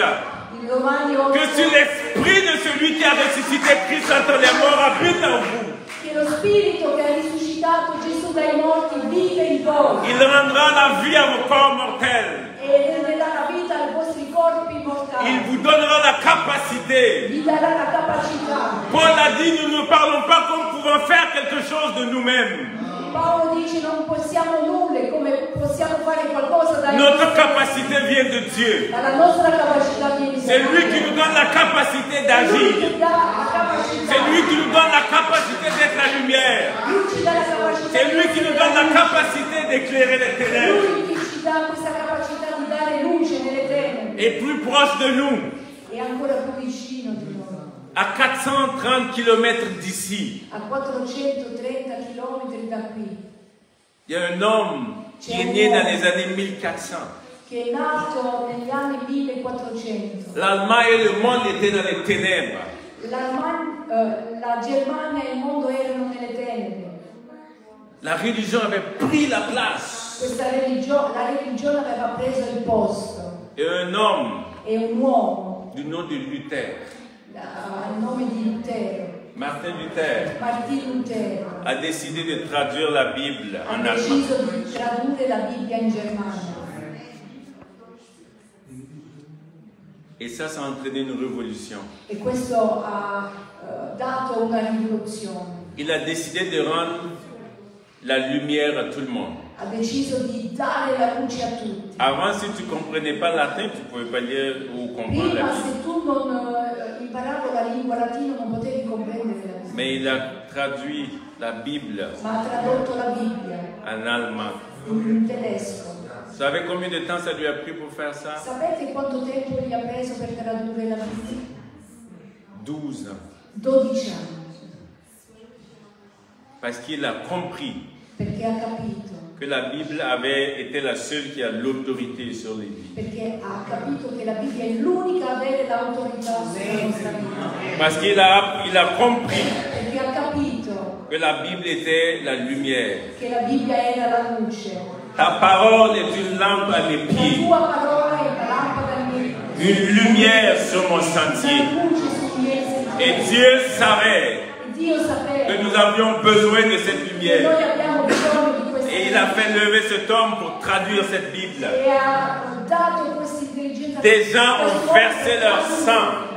in Romani 8, que si l'esprit de celui qui a ressuscité Christ entre les morts habite en vous, che lo spirito che ha risuscitato Gesù dai morti vive in voi il rendra la vie à vos corps mortels. e renderà la vita ai vostri corpi mortali. Il vous donnera la capacité. Vi darà la capacità. Paul a dit, nous ne parlons pas comme pouvant faire quelque chose de nous-mêmes. Paolo dice non possiamo nulla, come possiamo fare qualcosa da Notre capacité vient de Dieu. dalla nostra capacità viene C'est lui qui nous donne la capacité Lui d'agir. ci dà la capacità. C'est lui qui nous donne la capacité d'être la lumière. Lui ci dà la capacità. C'est lui qui nous donne la capacité d'éclairer les ténèbres. Lui che ci dà questa capacità di dare luce nelle tenebre. Et plus proche de nous, È ancora più vicino di noi. à 430 km d'ici, A 430 km da qui, il y a un homme qui est né dans les années 1400. che è nato negli anni 1400. L'Allemagne et le monde étaient dans les ténèbres. La Germania e il mondo erano nelle tenebre. La religion avait pris la place. La religione aveva preso il posto. Et un homme E un uomo, du nom de Luther, il nome di Lutero, Martin Luther, Martin Lutero, a décidé de traduire la Bible ha en allemand. deciso di tradurre la Bibbia in Germania. Et ça a entraîné une révolution. E questo ha dato una rivoluzione. Il a décidé de rendre la lumière à tout le monde. Ha deciso di dare la luce a tutti. Avant, si tu ne comprenais pas latin, tu ne pouvais pas lire ou comprendre la Prima, Bible. se tu non imparavi la lingua latina, non potevi comprendere la Bibbia. Mais il a traduit la Bible Ma ha tradotto la Bibbia en allemand. in tedesco. Vous savez combien de temps ça lui a pris pour faire ça? Sapete quanto tempo gli ha preso per tradurre la Bibbia? 12 ans. 12 anni. Parce qu'il a compris Perché ha capito. que la Bible avait été la seule qui a l'autorité sur les vies. Perché ha capito che la Bibbia è l'unica a avere l'autorità sulla nostra vita. Parce qu'il a compris Perché ha capito que la Bible était la lumière. che la Bibbia era la luce. Ta parole est une lampe à mes La pieds, tua parola è la lampada al mio une lumière sur mon sentier. una luce sul mio sentiero. Et Dieu savait E Dio sapeva que nous avions besoin de cette che lumière. noi abbiamo bisogno di questa Et il a fait lever cet homme pour traduire cette Bible. e ha dato questa intelligenza. Des gens ont versé leur sang.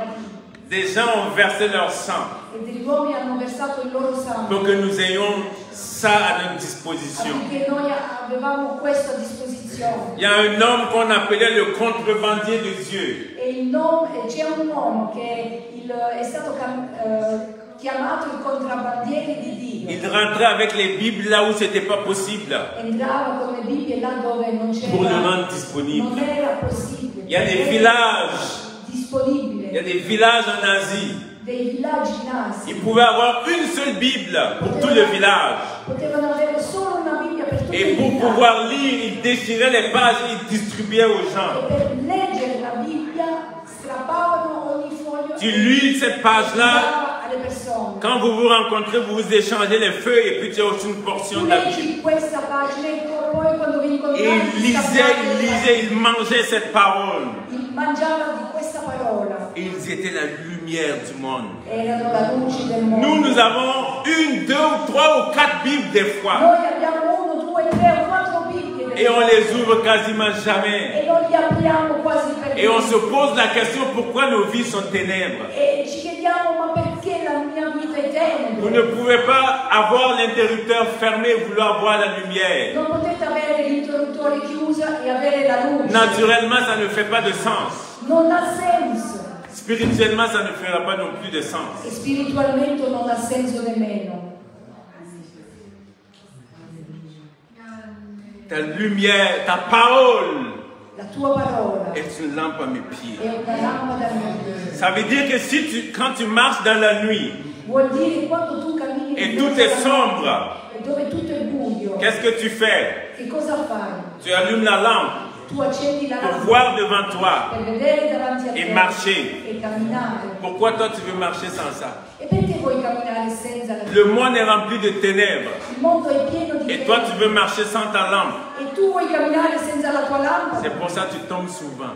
Des gens ont versé leur sang E degli uomini hanno versato il loro sangue. pour que nous ayons ça à notre disposition. Affinché noi avevamo questo a disposizione. Il y a un homme qu'on appelait le contrebandier de Dieu. E c'è un uomo che è stato chiamato il contrabbandiere di Dio. Il rentrait avec les Bibles là où ce n'était pas possible Entrava con le Bibbie là dove non c'era, pour le rendre disponible. non era possibile. Il y a des villages, disponibile. il y a des villages en Asie. Dei villaggi in Asia. Ils pouvaient avoir une seule Bible pour tout le village. Potevano avere solo una Bibbia per tutto Et il pour villaggio. pouvoir lire, ils déchiraient les pages et ils distribuaient aux gens. E per leggere la Bibbia strappavano ogni foglio Tu lis cette page-là, dava alle persone. Quand vous vous rencontrez, vous vous échangez les feuilles et puis tu as aussi une portion de la Bible. Et il lisait, il mangeait cette parole. Et ils étaient la lumière du monde. Nous avons une, deux ou trois ou quatre Bibles des fois. Et on les ouvre quasiment jamais. Et on se pose la question pourquoi nos vies sont ténèbres. Vous ne pouvez pas avoir l'interrupteur fermé et vouloir voir la lumière. Naturellement, ça ne fait pas de sens. Spirituellement, ça ne fera pas non plus de sens. Ta lumière, ta parole est une lampe à mes pieds. Ça veut dire que quand tu marches dans la nuit et tout est sombre, qu'est-ce que tu fais? Tu allumes la lampe pour voir devant toi et marcher. Pourquoi toi tu veux marcher sans ça? Le monde est rempli de ténèbres. Et toi tu veux marcher sans ta lampe. C'est pour ça que tu tombes souvent.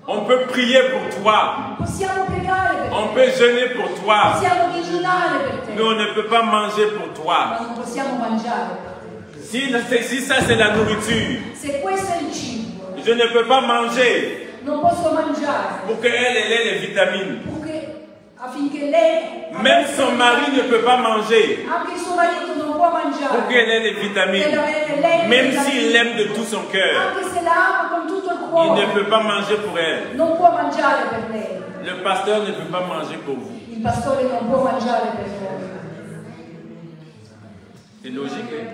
On peut prier pour toi. On peut jeûner pour toi. Mais on ne peut pas manger pour toi. Si ça c'est la nourriture, je ne peux pas manger pour qu'elle ait les vitamines. Même son mari ne peut pas manger pour qu'elle ait les vitamines. Même s'il l'aime de tout son cœur, il ne peut pas manger pour elle. Le pasteur ne peut pas manger pour vous. C'est logique, hein?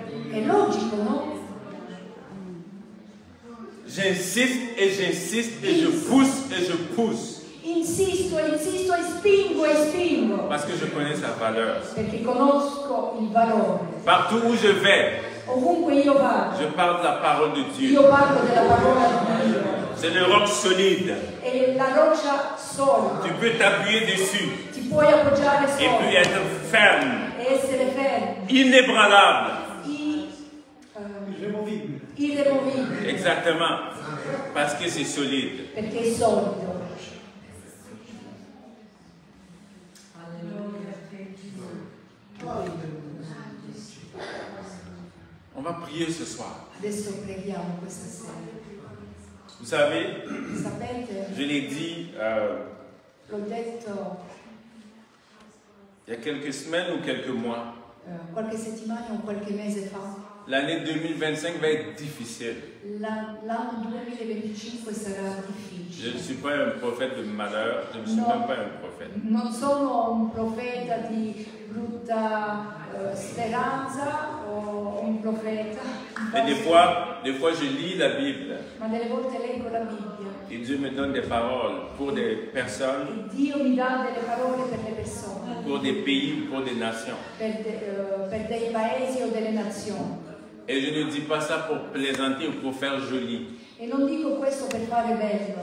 J'insiste et j'insiste et je pousse et je pousse. Insisto, insisto e spingo e spingo. Parce que je connais sa valeur. Perché conosco il valore. Partout où je vais, ovunque io vado, je parle de la parole de Dieu. Io parlo della parola di Dio. C'est le roc solide. È la roccia solida. Tu peux t'appuyer dessus. Ti puoi appoggiare sopra. Et puis être ferme. E essere fermo. Inébranlable. Irremovibile. Exactement. Parce que c'est solide. Perché è solido. On va prier ce soir. Adesso preghiamo questa sera. Vous savez, Sapete, je l'ai dit l'ho detto il y a quelques semaines ou quelques mois. Qualche settimana o qualche mese fa. L'année 2025 va être difficile. L'anno 2025 sarà difficile. Je ne suis pas un prophète de malheur, je ne suis même pas un prophète. Non sono un profeta di brutta speranza o un profeta. Et des fois, je lis la Bible. Ma delle volte leggo la Bibbia. Et Dieu me donne des paroles pour des personnes. E Dio mi dà delle parole per le persone. Pour des pays, pour des nations. Per dei paesi o delle nazioni. Et je ne dis pas ça pour plaisanter ou pour faire joli. E non dico questo per fare bello.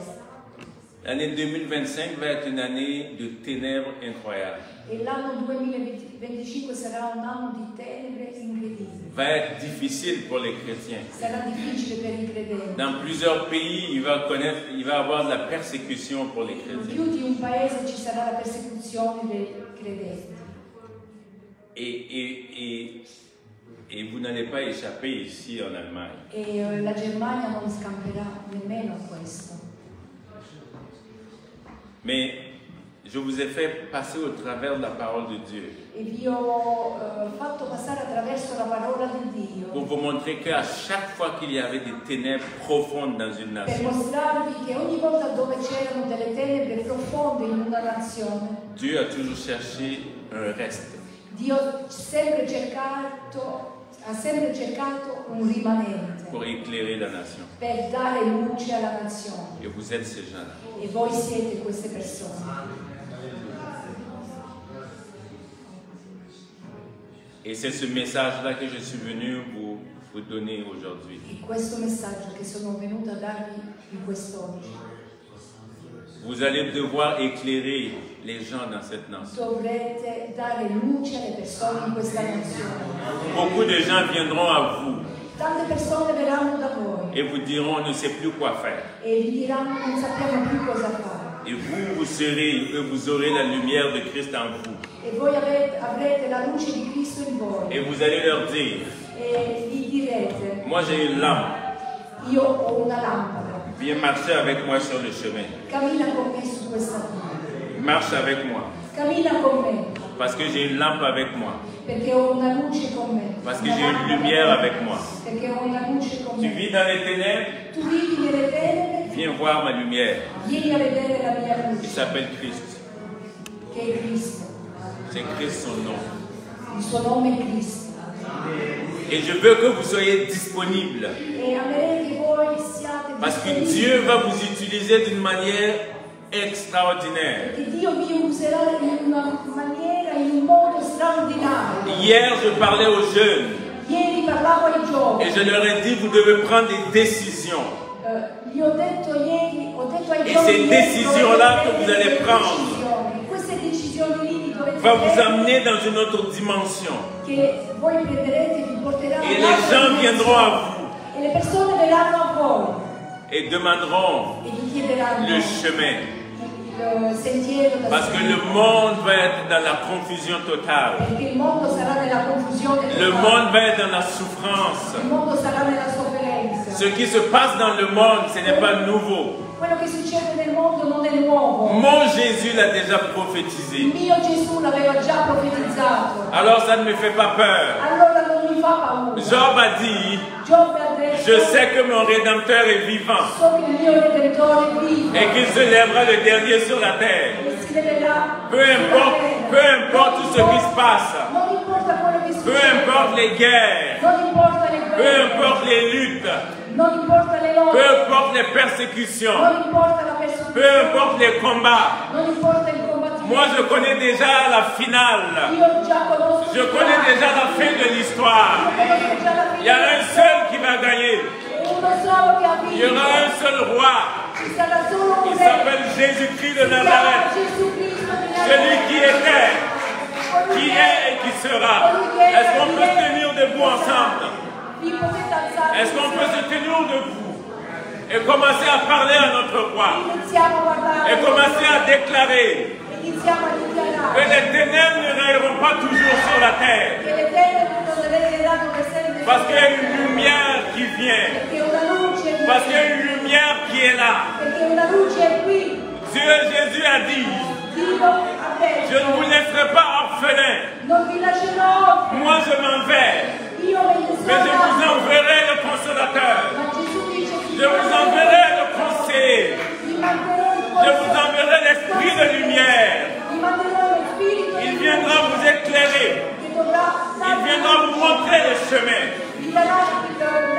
L'année 2025 va être une année de ténèbres incroyables. E l'anno 2025 sarà un anno di tenebre incredibili. Va être difficile pour les chrétiens. Sarà difficile per i credenti. Dans plusieurs pays, il va y avoir de la persécution pour les In chrétiens. più di un paese ci sarà la persecuzione dei credenti. Et vous n'allez pas échapper ici en Allemagne. E la Germania non scamperà nemmeno questo. Mais je vous ai fait passer au travers de la parole de Dieu. E vi ho fatto passare attraverso la parola di Dio. Pour vous montrer qu'à chaque fois qu'il y avait des ténèbres profondes dans une Per nation, mostrarvi che ogni volta dove c'erano delle tenebre profonde in una nazione, Dieu a toujours cherché un reste. Dio ha sempre cercato un rimanente Pour éclairer la nation. per dare luce alla nazione. Et vous êtes ces gens-là. E voi siete queste persone. Et c'est ce message-là que je suis venu vous vous donner aujourd'hui. E questo messaggio che sono venuta a darvi in quest'oggi. Vous allez devoir éclairer les gens dans cette nation. Dovrete dare luce alle persone in questa nazione. Beaucoup de gens viendront à vous. Tante persone verranno da voi. Et vous diront, on ne sait plus quoi faire. E vi diranno non sappiamo più cosa fare. Et vous aurez la lumière de Christ en vous. E voi avrete la luce di Cristo in voi. Et vous allez leur dire, E gli direte, moi j'ai une lampe. io ho una lampada. Viens marcher avec moi sur le chemin. Cammina con me su questa via. Marche avec moi. Cammina con me. Parce que j'ai une lampe avec moi. Perché ho una luce con me. Parce que j'ai une lumière avec moi. Perché ho una luce con Tu me. vis dans les ténèbres? Tu vivi nelle tenebre, Viens voir ma lumière. vieni a vedere la mia Il luce, s'appelle Christ. che è Cristo. C'est Christ son nom. Il suo nome è Cristo. Et je veux que vous soyez disponibles. E amerei che voi siate Parce que disponibili, Dieu va vous utiliser d'une manière extraordinaire. che Dio vi userà in una maniera, in un modo straordinario. Hier, je parlais aux jeunes Ieri parlavo ai giovani. et je leur ai dit, vous devez prendre des décisions. Gli ho detto ieri, ho detto ai Et giovani, ces décisions-là que vous allez prendre queste decisioni lì vi dovete va vous prendere, amener dans une autre dimension. che voi prenderete, vi porteranno Et in les un'altra gens viendront à vous e le persone verranno a voi et demanderont e vi chiederanno le chemin. il sentiero da Parce que seguire. le monde va être dans la confusion totale. Perché il mondo sarà nella confusione Le totale. monde va être dans la souffrance. Il mondo sarà nella sofferenza. Ce qui se passe dans le monde, ce n'est pas nouveau. Quello che succede nel mondo non è nuovo. Mon Jésus l'a déjà Il prophétisé. mio Gesù l'aveva già profetizzato. Alors ça ne me fait pas peur. Allora non mi fa paura. Job a dit, Giobbe ha detto, je sais que mon Rédempteur est vivant so che il mio Redentore è vivo et qu'il se lèvera le dernier sur la terre. e si leverà Peu importe tout ce qui se passe. Non importa quello che Peu succede. importe les guerres. Non importa le Peu guerre. importe les luttes. Non importa le lotte. Peu importe les persécutions. Non importa la Peu persecuzione. importe les combats. Non importa il combattimento. Moi, je connais déjà la finale. Io già conosco. Je connais déjà la fin de l'histoire. Conosco già la Il y a un seul qui va gagner. Uno solo che ha Il y aura vinto. un seul roi. Ci sarà solo un Il re. s'appelle Jésus-Christ de Si chiama Nazareth. Gesù Cristo di Celui Nazareth. qui était, qui est et qui sera. Est-ce qu'on peut se tenir debout ensemble? Vi potete alzare. Est-ce qu'on peut se tenir debout et commencer à parler à notre roi Iniziamo a guardare. et commencer à déclarer Iniziamo a que dichiarare les ténèbres ne règneront pas toujours sur la terre? che le tenebre non regneranno per sempre. Parce qu'il y a une lumière qui vient. Perché una luce è Parce qu'il y a qui. une lumière qui est là. Perché una luce è qui. Jésus a dit, Dio ha je ne vous detto, laisserai pas orphelins. non vi lascerò. Moi je m'en vais, Io me ne mais je vous sarò. enverrai le consolateur. Ma Gesù dice che Je vous enverrai le conseiller. vi manderò il Je vous enverrai l'esprit de lumière. Vi manderò lo spirito Il di viendra vous éclairer. che dovrà Il viendra vous montrer le chemin. vi darà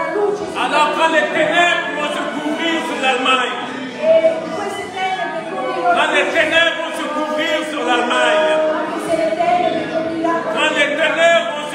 la luce. Alors quand les ténèbres vont se couvrir sur l'Allemagne, E queste tenebre copriranno. quand les ténèbres vont se couvrir sur l'Allemagne, Anche se le tenebre copriranno. quand les ténèbres vont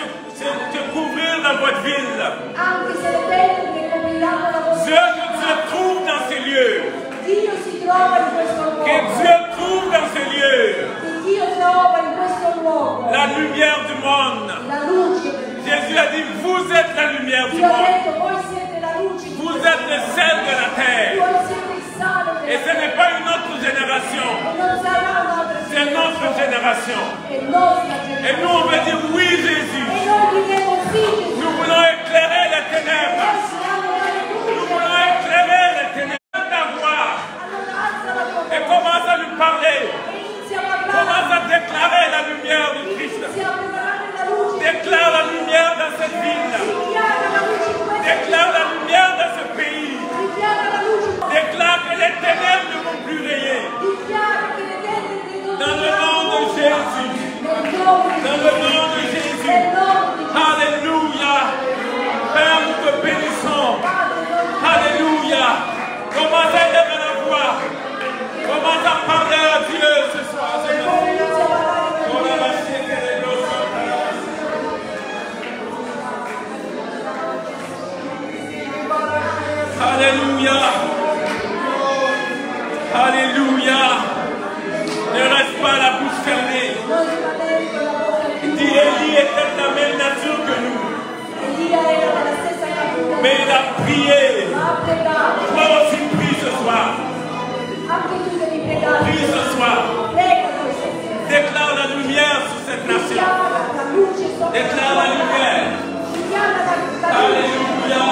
se couvrir dans votre ville, Anche se le tenebre copriranno la vostra Dieu se trouve dans ces lieux. Dio si trova in questo Que luogo. Dieu trouve dans ces lieux Che Dio trova in questo luogo la lumière du monde. la luce. Jésus a dit, vous êtes la lumière du Dio ha monde. detto, voi siete la luce. di Vous questo êtes le sel de la terre. Voi siete il sale della Et ce n'est pas une autre génération. E non sarà un'altra C'est notre génération. È nostra Et generazione. nous, on va dire, oui, Jésus. E noi diremo sì, Gesù. Nous voulons éclairer les ténèbres. Noi siamo la Nous luce. voulons éclairer les ténèbres. Ta voix. Allora alza la tua Et voce. commence à lui parler. E inizia a parlare. Commence à déclarer la lumière du Christ. Inizia a preparare la luce. Déclare la lumière dans cette ville. Dichiara la luce in questo. Déclare la lumière dans ce pays. Dichiara la luce. Déclare que les ténèbres ne vont plus régner. Dichiara che le tenebre non Dans le nom de Jésus. Nel nome di Dans le nom de Jésus. Nel nome di Alléluia. Père, nous te bénissons. Alléluia. Commence à lever la voix. Commence à parler à Dieu ce soir. Ce matin. On a lâché les dos. Mais il a prié. Toi aussi prie ce soir. Prie ce soir. Déclare la lumière sur cette nation. Déclare la lumière. Alléluia.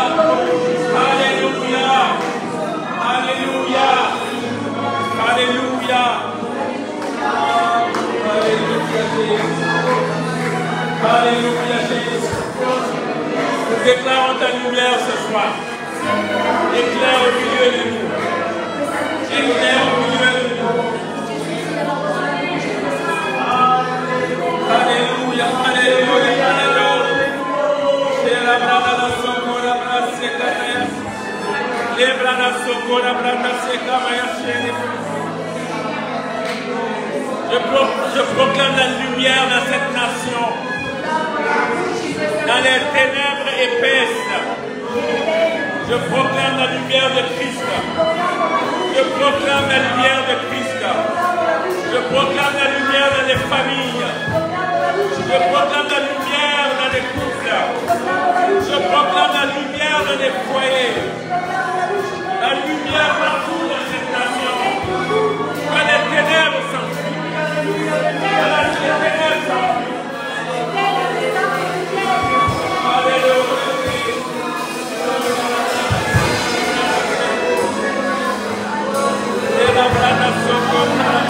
Alléluia. Alléluia. Alléluia. Alléluia Jésus. Alléluia Jésus. Nous déclarons ta lumière ce soir. Éclaire au milieu de nous. Éclaire au milieu de nous. Alléluia, alléluia, alléluia. C'est la brada la socora, brada seca, les brada socora, brada seca, je proclame la lumière dans cette nation, dans les ténèbres épaisses. Je proclame la lumière de Christ. Je proclame la lumière de Christ. Je proclame la lumière dans les familles. Je proclame la lumière dans les couples. Je proclame la lumière dans les foyers. La lumière partout dans cette nation. Que les ténèbres s'enfuient. Que les ténèbres s'enfuient. Alléluia. Et la brada socora.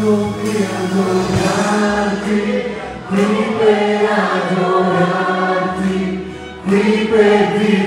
qui per